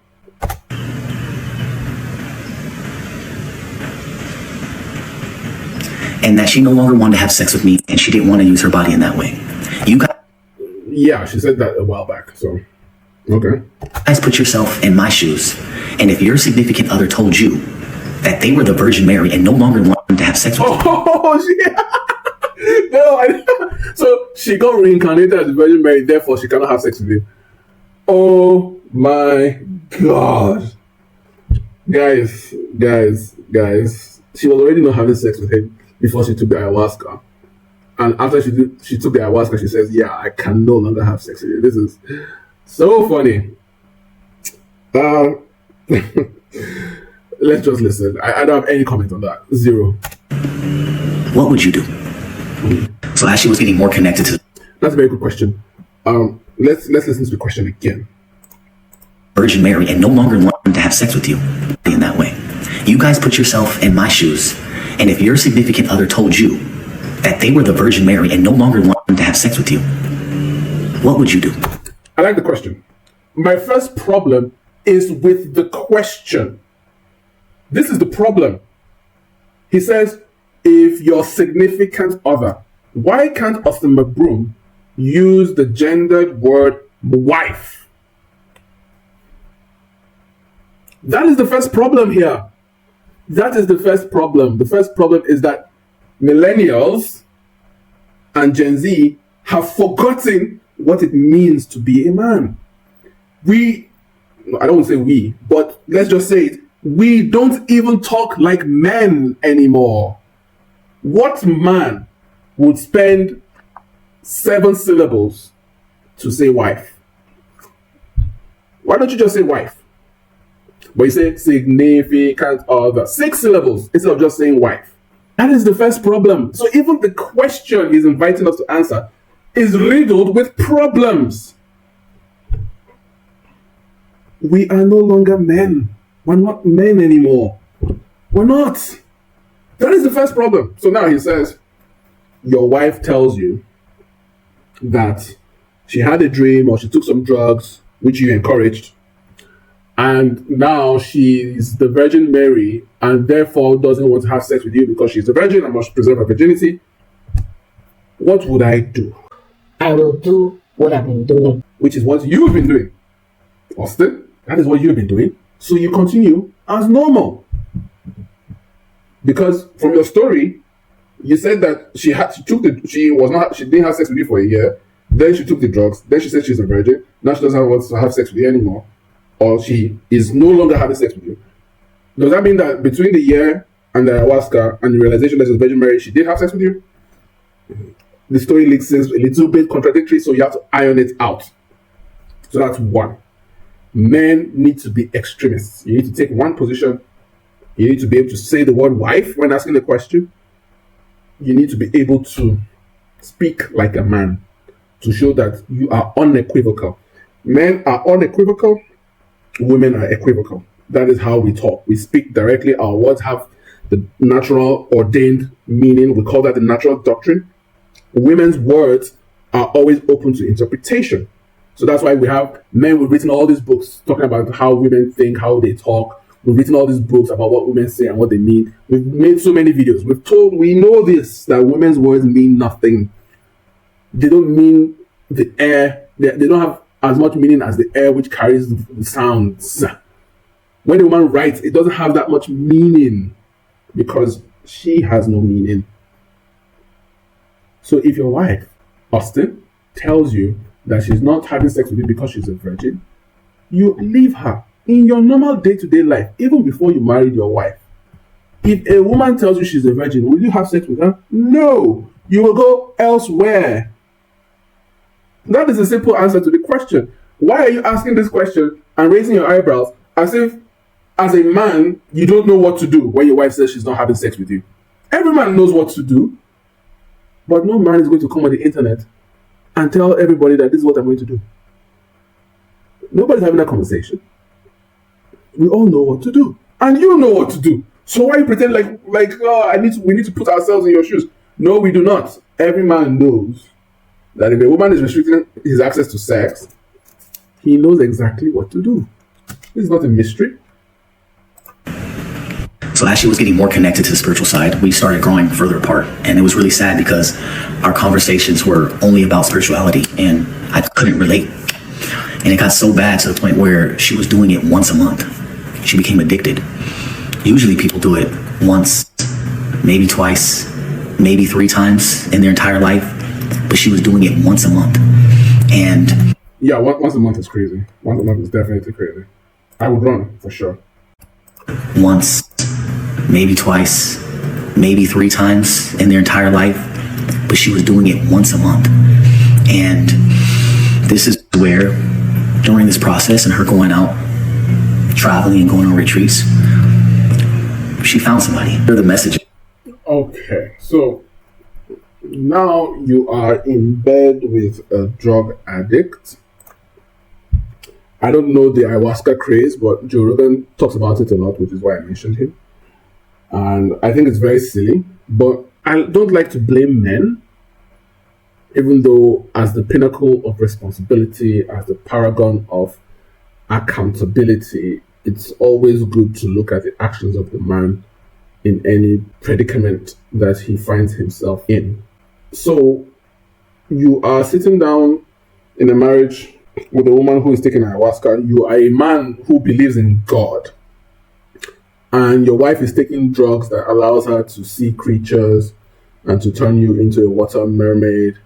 And that she no longer wanted to have sex with me, and she didn't want to use her body in that way. You Yeah, she said that a while back, so, okay. guys put yourself in my shoes, and if your significant other told you that they were the Virgin Mary and no longer wanted to have sex with you. So she got reincarnated as the Virgin Mary, therefore she cannot have sex with you. Oh my God. Guys. She was already not having sex with him before she took the ayahuasca. And after she took the ayahuasca, she says, yeah, I can no longer have sex with you. This is so funny. Let's just listen. I don't have any comment on that. Zero. What would you do? So as she was getting more connected to... That's a very good question. Let's listen to the question again. Virgin Mary and no longer wanted to have sex with you in that way. You guys put yourself in my shoes, and if your significant other told you that they were the Virgin Mary and no longer wanted to have sex with you, what would you do? I like the question. My first problem is with the question. This is the problem. He says, if your significant other, why can't Austin McBroom use the gendered word wife? That is the first problem here. That is the first problem. The first problem is that millennials and Gen Z have forgotten what it means to be a man. I don't want to say we, but let's just say it. We don't even talk like men anymore. What man would spend 7 syllables to say wife? Why don't you just say wife? But you say significant other. 6 syllables instead of just saying wife. That is the first problem. So even the question he's inviting us to answer is riddled with problems. We are no longer men. We're not men anymore. We're not. That is the first problem. So now he says, your wife tells you that she had a dream or she took some drugs, which you encouraged, and now she's the Virgin Mary and therefore doesn't want to have sex with you because she's a virgin and must preserve her virginity. What would I do? I will do what I've been doing. Which is what you've been doing. Austin, that is what you've been doing. So you continue as normal. Because from your story, you said that she didn't have sex with you for a year. Then she took the drugs. Then she said she's a virgin. Now she doesn't want to have sex with you anymore. Or she is no longer having sex with you. Does that mean that between the year and the ayahuasca and the realization that she's a Virgin Mary, she did have sex with you? The story seems a little bit contradictory, so you have to iron it out. So that's one. Men need to be extremists. You need to take one position. You need to be able to say the word wife when asking the question. You need to be able to speak like a man to show that you are unequivocal. Men are unequivocal. Women are equivocal. That is how we talk. We speak directly. Our words have the natural ordained meaning. We call that the natural doctrine. Women's words are always open to interpretation. So that's why we have men who've written all these books talking about how women think, how they talk. We've written all these books about what women say and what they mean. We've made so many videos. We know this, that women's words mean nothing. They don't mean the air. They don't have as much meaning as the air which carries the sounds. When a woman writes, it doesn't have that much meaning because she has no meaning. So if your wife, Austin, tells you that she's not having sex with you because she's a virgin, you leave her. In your normal day-to-day life, even before you married your wife, if a woman tells you she's a virgin, will you have sex with her? No. You will go elsewhere. That is a simple answer to the question. Why are you asking this question and raising your eyebrows as if, as a man, you don't know what to do when your wife says she's not having sex with you? Every man knows what to do, but no man is going to come on the internet and tell everybody that this is what I'm going to do. Nobody's having that conversation. We all know what to do, and you know what to do. So why you pretend like we need to put ourselves in your shoes? No, we do not. Every man knows that if a woman is restricting his access to sex, he knows exactly what to do. This is not a mystery. So as she was getting more connected to the spiritual side, we started growing further apart. And it was really sad because our conversations were only about spirituality and I couldn't relate. And it got so bad to the point where she was doing it once a month. She became addicted. Usually people do it once, maybe twice, maybe 3 times in their entire life. But she was doing it once a month. And yeah, once a month is crazy. Once a month is definitely crazy. I would run for sure. Once, maybe twice, maybe 3 times in their entire life. But she was doing it once a month. And this is where, during this process and her going out, traveling and going on retreats, she found somebody. Hear the message. Okay, so now you are in bed with a drug addict. I don't know the ayahuasca craze, but Joe Rogan talks about it a lot, which is why I mentioned him. And I think it's very silly, but I don't like to blame men, even though as the pinnacle of responsibility, as the paragon of accountability, it's always good to look at the actions of the man in any predicament that he finds himself in. So you are sitting down in a marriage with a woman who is taking ayahuasca. You are a man who believes in God. And your wife is taking drugs that allows her to see creatures and to turn you into a water mermaid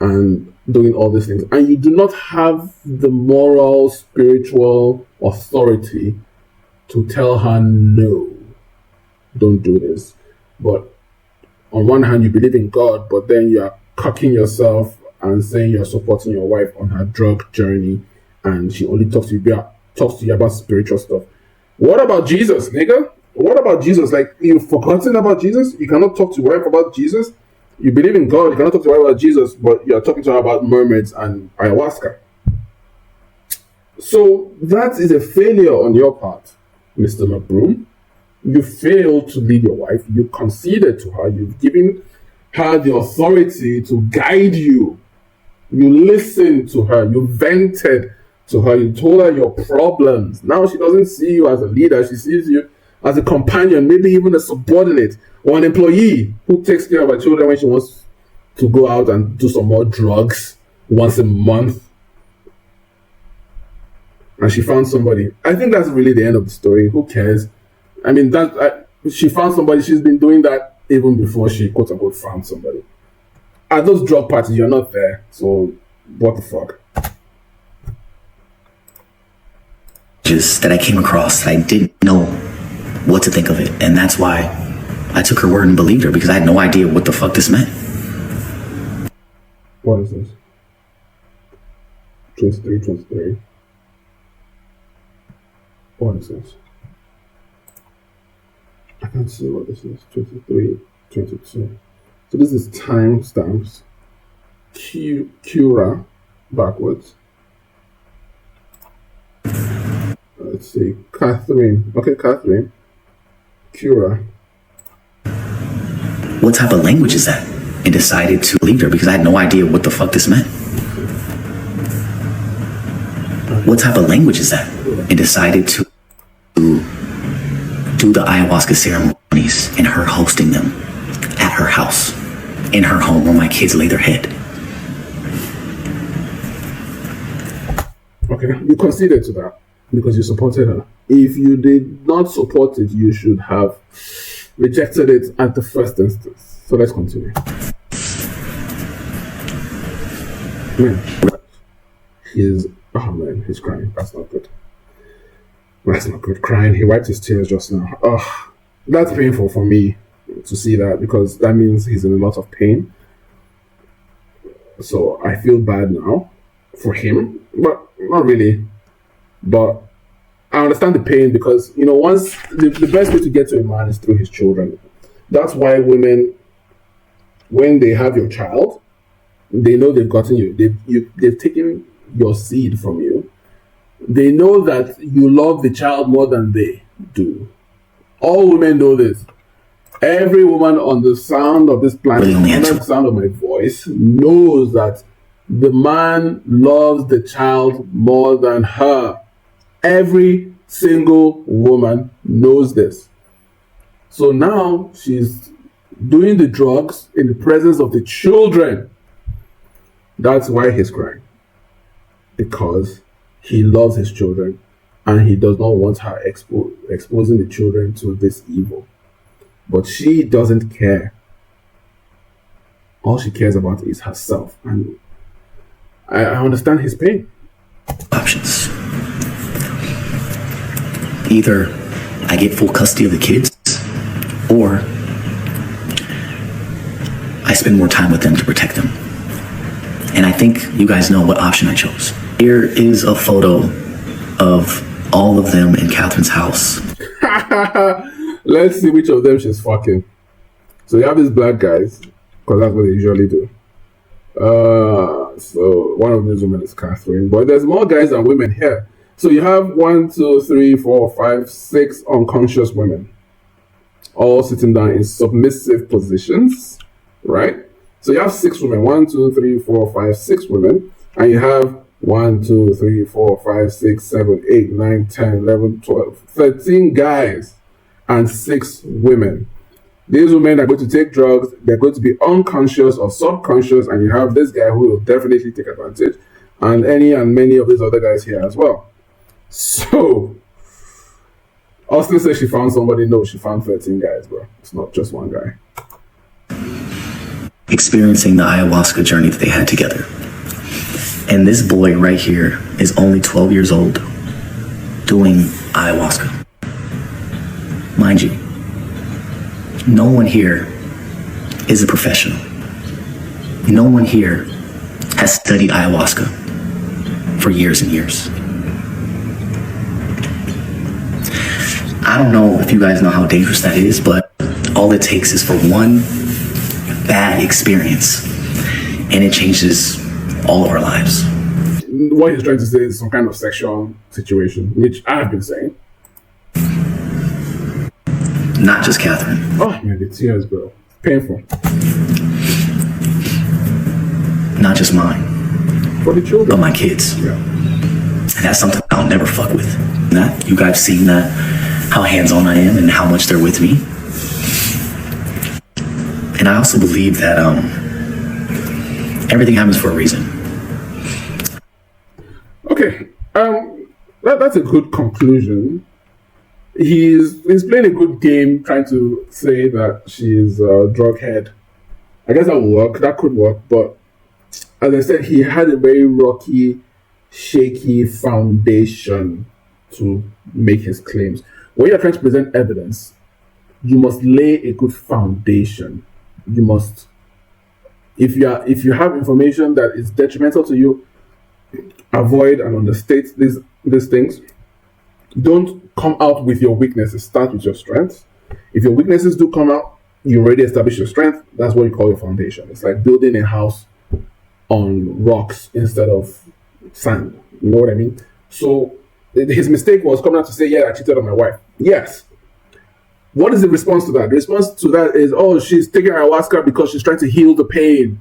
and doing all these things. And you do not have the moral, spiritual authority to tell her, no, don't do this. But on one hand, you believe in God, but then you are cocking yourself and saying you're supporting your wife on her drug journey, and she only talks to you about spiritual stuff. What about Jesus, nigga? What about Jesus? Like, you've forgotten about Jesus? You cannot talk to your wife about Jesus? You believe in God, you cannot talk to your wife about Jesus, but you're talking to her about mermaids and ayahuasca. So that is a failure on your part, Mr. McBroom. You failed to lead your wife. You conceded to her. You've given her the authority to guide you. You listened to her. You vented to her. You told her your problems. Now she doesn't see you as a leader. She sees you as a companion, maybe even a subordinate or an employee who takes care of her children when she wants to go out and do some more drugs once a month. And she found somebody. I think that's really the end of the story. Who cares? I mean, she found somebody. She's been doing that even before she, quote unquote, found somebody. At those drug parties, you're not there. So, what the fuck? Just that I came across, I didn't know what to think of it. And that's why I took her word and believed her, because I had no idea what the fuck this meant. What is this? 23. What is this? I can't see what this is. 23, 22. So this is timestamps. Cura backwards. Let's see. Catherine. Okay, Catherine. Cura. What type of language is that? And decided to leave her because I had no idea what the fuck this meant. What type of language is that? And decided to do the ayahuasca ceremonies and her hosting them at her house, in her home where my kids lay their head. Okay, you conceded to that because you supported her. If you did not support it, you should have rejected it at the first instance. So let's continue. Man, he's crying. That's not good. That's not good. Crying. He wiped his tears just now. Oh, that's painful for me to see that because that means he's in a lot of pain. So I feel bad now for him, but not really. But I understand the pain because, once the best way to get to a man is through his children. That's why women, when they have your child, they know they've gotten you. They've taken your seed from you. They know that you love the child more than they do. All women know this. Every woman on the sound of this planet, on the sound of my voice, knows that the man loves the child more than her. Every single woman knows this. So now she's doing the drugs in the presence of the children. That's why he's crying. Because he loves his children and he does not want her exposing the children to this evil. But she doesn't care. All she cares about is herself. And I understand his pain. Options. Either I get full custody of the kids, or I spend more time with them to protect them. And I think you guys know what option I chose. Here is a photo of all of them in Catherine's house. Let's see which of them she's fucking. So you have these black guys, because that's what they usually do. So one of these women is Catherine, but there's more guys than women here. So you have 1, 2, 3, 4, 5, 6 unconscious women, all sitting down in submissive positions, right? So you have 6 women, 1, 2, 3, 4, 5, 6 women, and you have 1, 2, 3, 4, 5, 6, 7, 8, 9, 10, 11, 12, 13 guys and 6 women. These women are going to take drugs, they're going to be unconscious or subconscious, and you have this guy who will definitely take advantage, and many of these other guys here as well. So, Austin says she found somebody. No, she found 13 guys, bro. It's not just one guy. Experiencing the ayahuasca journey that they had together. And this boy right here is only 12 years old doing ayahuasca. Mind you, no one here is a professional. No one here has studied ayahuasca for years and years. I don't know if you guys know how dangerous that is, but all it takes is for one bad experience and it changes all of our lives. What he's trying to say is some kind of sexual situation, which I've been saying. Not just Catherine. Oh man, the tears, bro. Painful. Not just mine. For the children. But my kids. Yeah. And that's something I'll never fuck with. That, you guys seen that, how hands-on I am and how much they're with me. And I also believe that everything happens for a reason. Okay, that's a good conclusion. He's playing a good game, trying to say that she's a drug head. I guess that will work. That could work, but as I said, he had a very rocky, shaky foundation to make his claims. When you're trying to present evidence, you must lay a good foundation. You must, if you have information that is detrimental to you, avoid and understate these things. Don't come out with your weaknesses. Start with your strengths. If your weaknesses do come out, you already established your strength. That's what you call your foundation. It's like building a house on rocks instead of sand. You know what I mean? So his mistake was coming out to say, yeah, I cheated on my wife. Yes. What is the response to that? The response to that is, oh, she's taking ayahuasca because she's trying to heal the pain.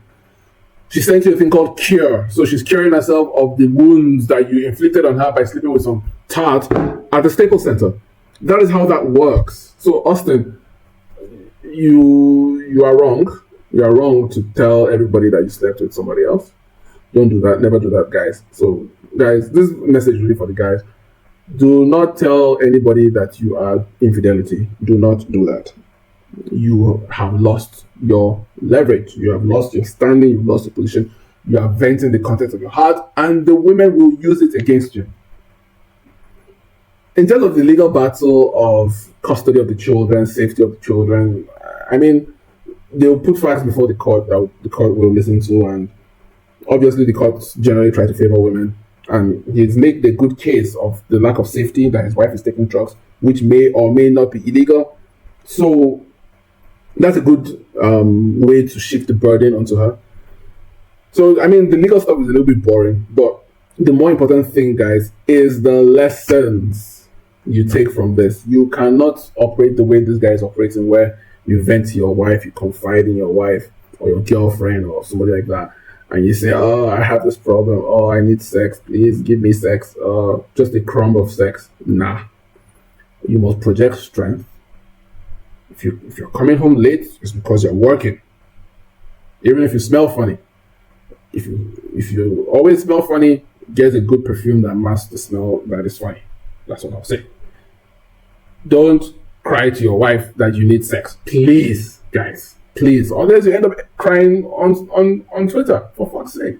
She's sent you a thing called cure. So she's curing herself of the wounds that you inflicted on her by sleeping with some tart at the Staples Center. That is how that works. So Austin, you are wrong. You are wrong to tell everybody that you slept with somebody else. Don't do that. Never do that, guys. So guys, this message is really for the guys. Do not tell anybody that you are infidelity. Do not do that. You have lost your leverage. You have lost your standing. You've lost your position. You are venting the contents of your heart, and the women will use it against you. In terms of the legal battle of custody of the children, safety of the children, I mean, they'll put facts before the court that the court will listen to, and obviously the courts generally try to favor women. And he's made the good case of the lack of safety, that his wife is taking drugs, which may or may not be illegal. So that's a good way to shift the burden onto her. So, I mean, the legal stuff is a little bit boring, but the more important thing, guys, is the lessons you take from this. You cannot operate the way this guy is operating, where you vent to your wife, you confide in your wife or your girlfriend or somebody like that, and you say, oh, I have this problem, oh, I need sex, please give me sex, just a crumb of sex. Nah. You must project strength. If you're coming home late, it's because you're working. Even if you smell funny. If you always smell funny, get a good perfume that masks the smell that is funny. That's what I'll say. Don't cry to your wife that you need sex. Please, guys. Please. Unless you end up crying on Twitter, for fuck's sake.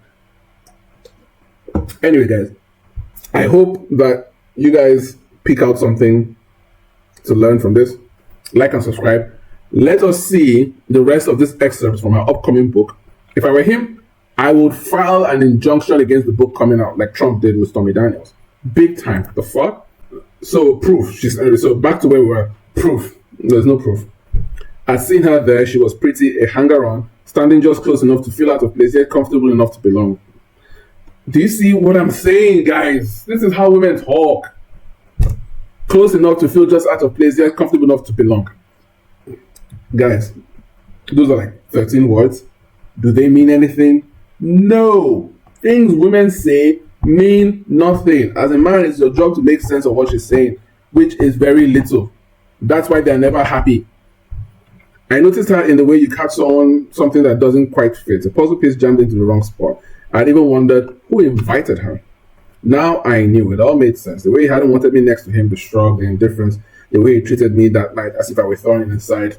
Anyway, guys, I hope that you guys pick out something to learn from this. Like and subscribe. Let us see the rest of this excerpt from our upcoming book. If I were him, I would file an injunction against the book coming out, like Trump did with Stormy Daniels. Big time. The fuck? So, proof. So, back to where we were. Proof. There's no proof. I'd seen her there. She was pretty, a hanger-on, standing just close enough to feel out of place, yet comfortable enough to belong. Do you see what I'm saying, guys? This is how women talk. Close enough to feel just out of place, yet comfortable enough to belong. Guys, those are like 13 words. Do they mean anything? No. Things women say mean nothing. As a man, it's your job to make sense of what she's saying, which is very little. That's why they're never happy. I noticed her in the way you catch on something that doesn't quite fit. A puzzle piece jammed into the wrong spot. I'd even wondered who invited her. Now I knew. It all made sense. The way he hadn't wanted me next to him, the shrug, the indifference, the way he treated me that night as if I were thrown inside.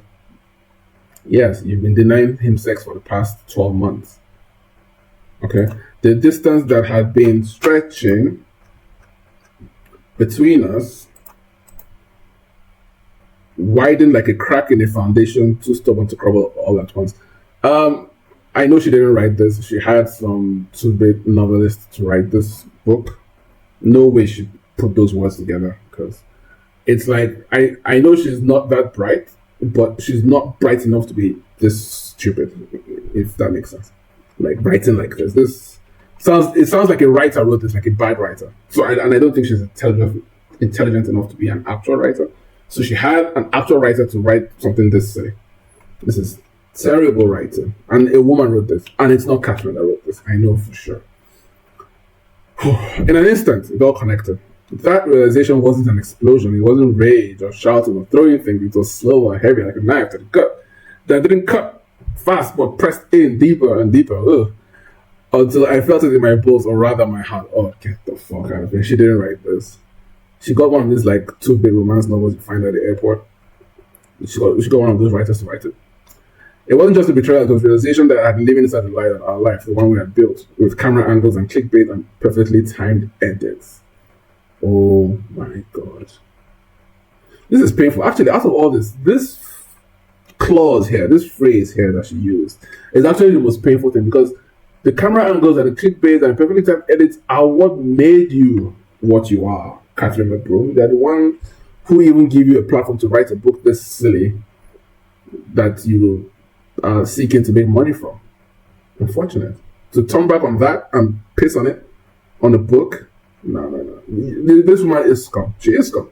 Yes, you've been denying him sex for the past 12 months. Okay? The distance that had been stretching between us widened like a crack in a foundation, too stubborn to crumble all at once. I know she didn't write this. She had some two-bit novelists to write this book. No way she put those words together, because it's like, I know she's not that bright, but she's not bright enough to be this stupid, if that makes sense. Like, writing like this. It sounds like a writer wrote this, like a bad writer. So, I don't think she's intelligent enough to be an actual writer. So she had an actual writer to write something this silly. This is terrible writing. And a woman wrote this. And it's not Catherine that wrote this. I know for sure. In an instant, it all connected. That realization wasn't an explosion. It wasn't rage or shouting or throwing things. It was slow and heavy, like a knife to the gut. That didn't cut fast, but pressed in deeper and deeper. Until I felt it in my bones, or rather my heart. Oh, get the fuck out of here. She didn't write this. She got one of these like two-bit romance novels you find at the airport. She got one of those writers to write it. It wasn't just a betrayal, it was realization that I had been living inside our life, the one we had built, with camera angles and clickbait and perfectly timed edits. Oh my god. This is painful. Actually, out of all this clause here, this phrase here that she used, is actually the most painful thing, because the camera angles and the clickbait and the perfectly timed edits are what made you what you are, Catherine McBroom. They're the one who even give you a platform to write a book this silly that you are seeking to make money from. Unfortunate. To turn back on that and piss on it, on the book, No. This woman is scum. She is scum.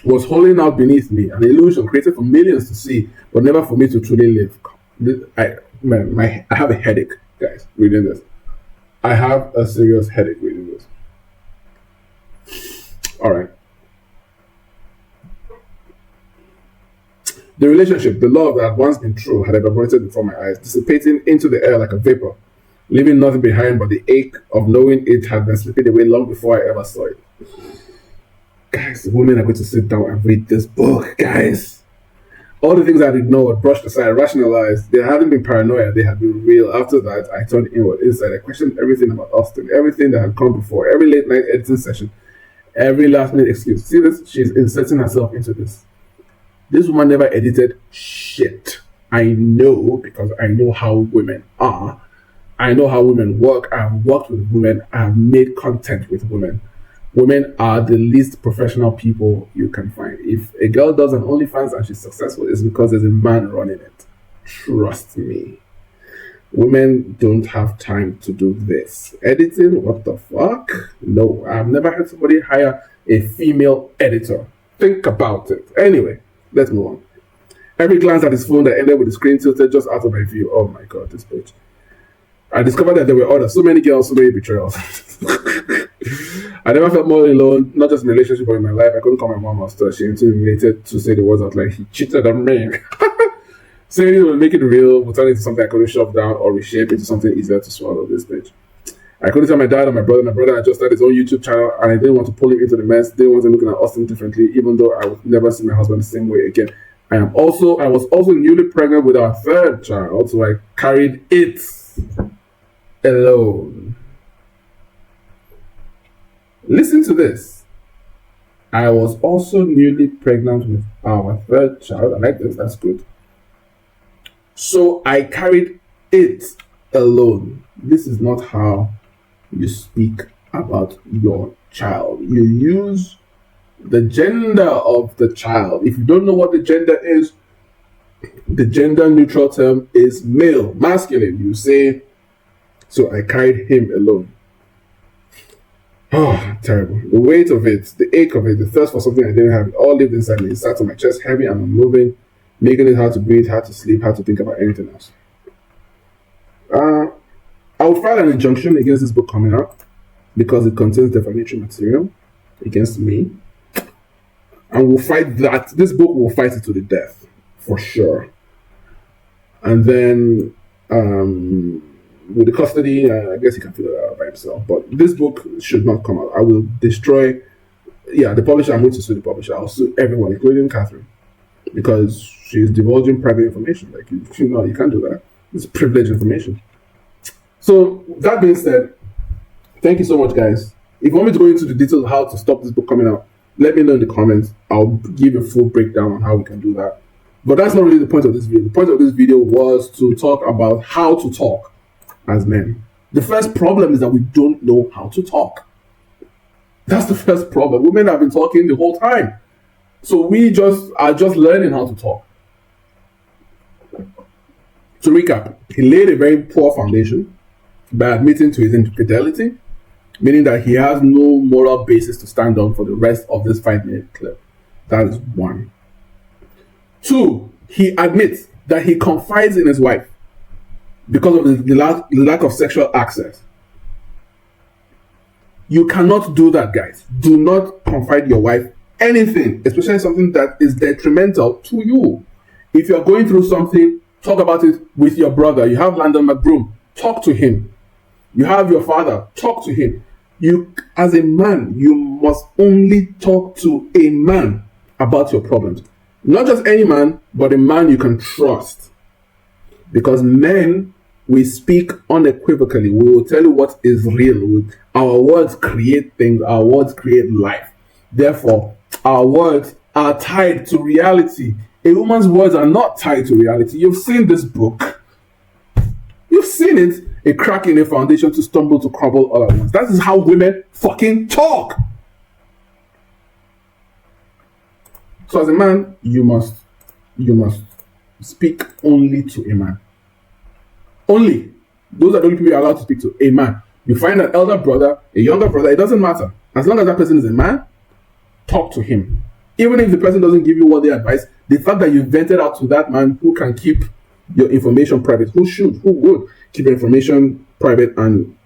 Was holding out beneath me, an illusion created for millions to see, but never for me to truly live. I have a headache, guys, reading this. I have a serious headache reading this. All right. The relationship, the love that had once been true, had evaporated before my eyes, dissipating into the air like a vapor, leaving nothing behind but the ache of knowing it had been slipping away long before I ever saw it. Guys, women are going to sit down and read this book, guys. All the things I ignored, brushed aside, rationalized, they hadn't been paranoia, they had been real. After that, I turned inward, inside. I questioned everything about Austin, everything that had come before, every late night editing session, every last minute excuse. See this? She's inserting herself into this. This woman never edited shit. I know, because I know how women are. I know how women work. I've worked with women. I've made content with women. Women are the least professional people you can find. If a girl does an OnlyFans and she's successful, it's because there's a man running it. Trust me. Women don't have time to do this. Editing? What the fuck? No, I've never had somebody hire a female editor. Think about it. Anyway, let's move on. Every glance at his phone that ended with the screen tilted just out of my view. Oh my god, this bitch. I discovered that there were others. So many girls, so many betrayals. I never felt more alone, not just in a relationship but in my life. I couldn't call my mom. I was too ashamed, too humiliated to say the words out like, he cheated on me. Saying it would make it real, would turn into something I couldn't shove down or reshape into something easier to swallow. This bitch. I couldn't tell my dad or my brother. My brother had just started his own YouTube channel and I didn't want to pull him into the mess. Didn't want him looking at Austin differently, even though I would never see my husband the same way again. I was also newly pregnant with our third child, so I carried it alone. Listen to this. I was also newly pregnant with our third child. I like this, that's good. So I carried it alone. This is not how you speak about your child. You use the gender of the child. If you don't know what the gender is, the gender neutral term is male, masculine. You say, so I carried him alone. Oh, terrible. The weight of it, the ache of it, the thirst for something I didn't have, it all lived inside me. It sat on my chest heavy and unmoving, making it hard to breathe, hard to sleep, hard to think about anything else. I would file an injunction against this book coming out because it contains defamatory material against me. And we'll fight that. This book will fight it to the death, for sure. And then, with the custody, I guess he can figure it out by himself. But this book should not come out. I will destroy, the publisher. I'm going to sue the publisher. I'll sue everyone, including Catherine, because she's divulging private information. Like, you can't do that. It's privileged information. So, that being said, thank you so much, guys. If you want me to go into the details of how to stop this book coming out, let me know in the comments. I'll give a full breakdown on how we can do that. But that's not really the point of this video. The point of this video was to talk about how to talk as men. The first problem is that we don't know how to talk. That's the first problem. Women have been talking the whole time. So we are just learning how to talk. To recap, he laid a very poor foundation by admitting to his infidelity, meaning that he has no moral basis to stand on for the rest of this 5-minute clip. That is one. 2, he admits that he confides in his wife because of the lack of sexual access. You cannot do that, guys. Do not confide your wife anything, especially something that is detrimental to you. If you're going through something, talk about it with your brother. You have Landon McBroom, talk to him. You have your father, talk to him. You, as a man, you must only talk to a man about your problems. Not just any man, but a man you can trust. Because men, we speak unequivocally. We will tell you what is real. Our words create things. Our words create life. Therefore, our words are tied to reality. A woman's words are not tied to reality. You've seen this book. You've seen it. A crack in a foundation to stumble to crumble all at once. That is how women fucking talk. So as a man, you must speak only to a man. Only. Those are the only people you're allowed to speak to. A man. You find an elder brother, a younger brother, it doesn't matter. As long as that person is a man, talk to him. Even if the person doesn't give you what they advise, the fact that you vented out to that man who can keep your information private, who would keep your information private and,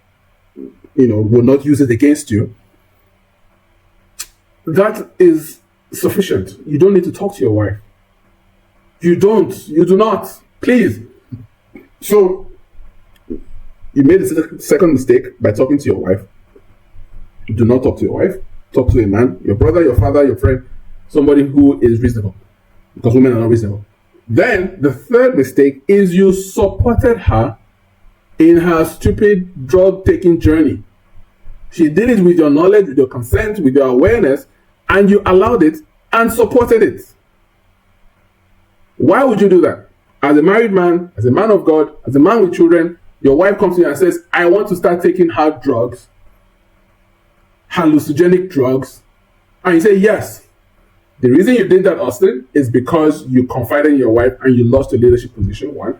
will not use it against you, that is sufficient. You don't need to talk to your wife. You do not. Please. So, you made a second mistake by talking to your wife. Do not talk to your wife. Talk to a man, your brother, your father, your friend, somebody who is reasonable. Because women are not reasonable. Then, the third mistake is you supported her in her stupid drug-taking journey. She did it with your knowledge, with your consent, with your awareness, and you allowed it and supported it. Why would you do that? As a married man, as a man of God, as a man with children, your wife comes to you and says, I want to start taking hard drugs, hallucinogenic drugs, and you say yes. The reason you did that, Austin, is because you confided in your wife and you lost your leadership position, one.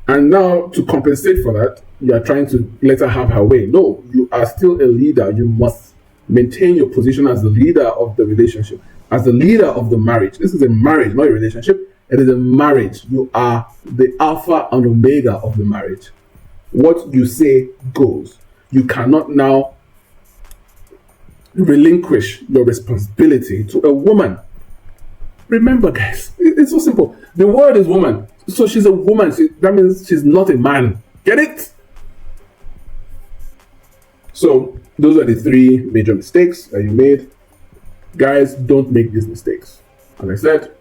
And now, to compensate for that, you are trying to let her have her way. No, you are still a leader. You must maintain your position as the leader of the relationship, as the leader of the marriage. This is a marriage, not a relationship. It is a marriage. You are the alpha and omega of the marriage. What you say goes. You cannot now relinquish your responsibility to a woman. Remember, guys, it's so simple. The word is woman. So she's a woman. That means she's not a man. Get it? So those are the three major mistakes that you made. Guys, don't make these mistakes. As I said,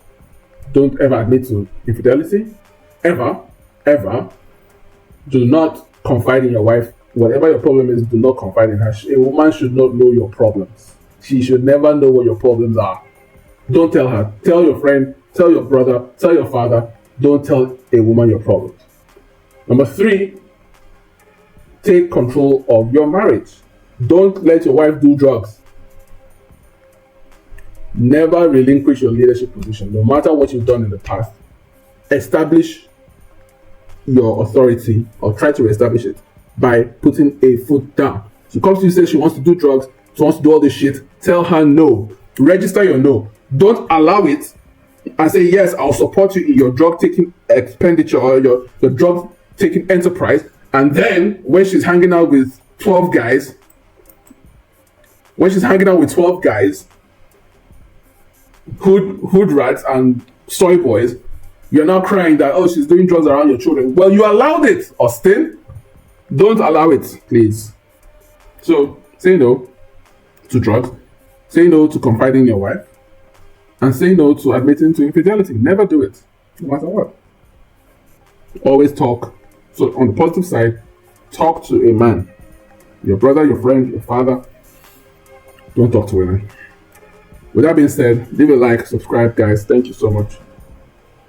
don't ever admit to infidelity. Ever. Do not confide in your wife. Whatever your problem is, do not confide in her. A woman should not know your problems. She should never know what your problems are. Don't tell her. Tell your friend, tell your brother, tell your father. Don't tell a woman your problems. Number 3, take control of your marriage. Don't let your wife do drugs. Never relinquish your leadership position, no matter what you've done in the past. Establish your authority, or try to establish it, by putting a foot down. She comes to you, says she wants to do drugs, she wants to do all this shit. Tell her no. Register your no. Don't allow it and say, yes, I'll support you in your drug-taking expenditure or your drug-taking enterprise. And then, when she's hanging out with 12 guys, hood rats and soy boys, you're now crying that, oh, she's doing drugs around your children. Well, you allowed it, Austin. Don't allow it, please. So, say no to drugs. Say no to confiding in your wife. And say no to admitting to infidelity. Never do it, no matter what. Always talk. So, on the positive side, talk to a man. Your brother, your friend, your father. Don't talk to women. With that being said, leave a like, subscribe, guys. Thank you so much.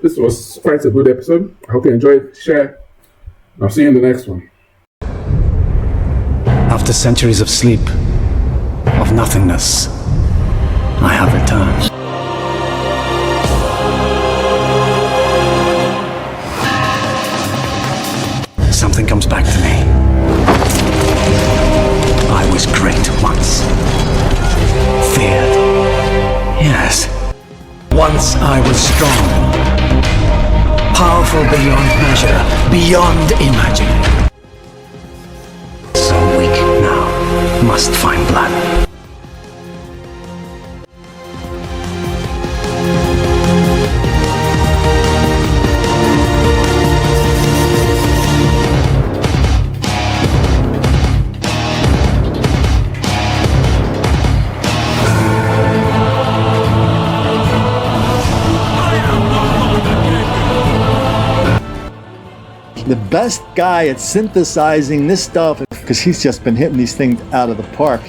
This was quite a good episode. I hope you enjoyed. Share. I'll see you in the next one. After centuries of sleep, of nothingness, I have returned. Something comes back to me. I was great once. Feared. Yes. Once I was strong. Powerful beyond measure, beyond imagining. So weak now, must find blood. The best guy at synthesizing this stuff, because he's just been hitting these things out of the park.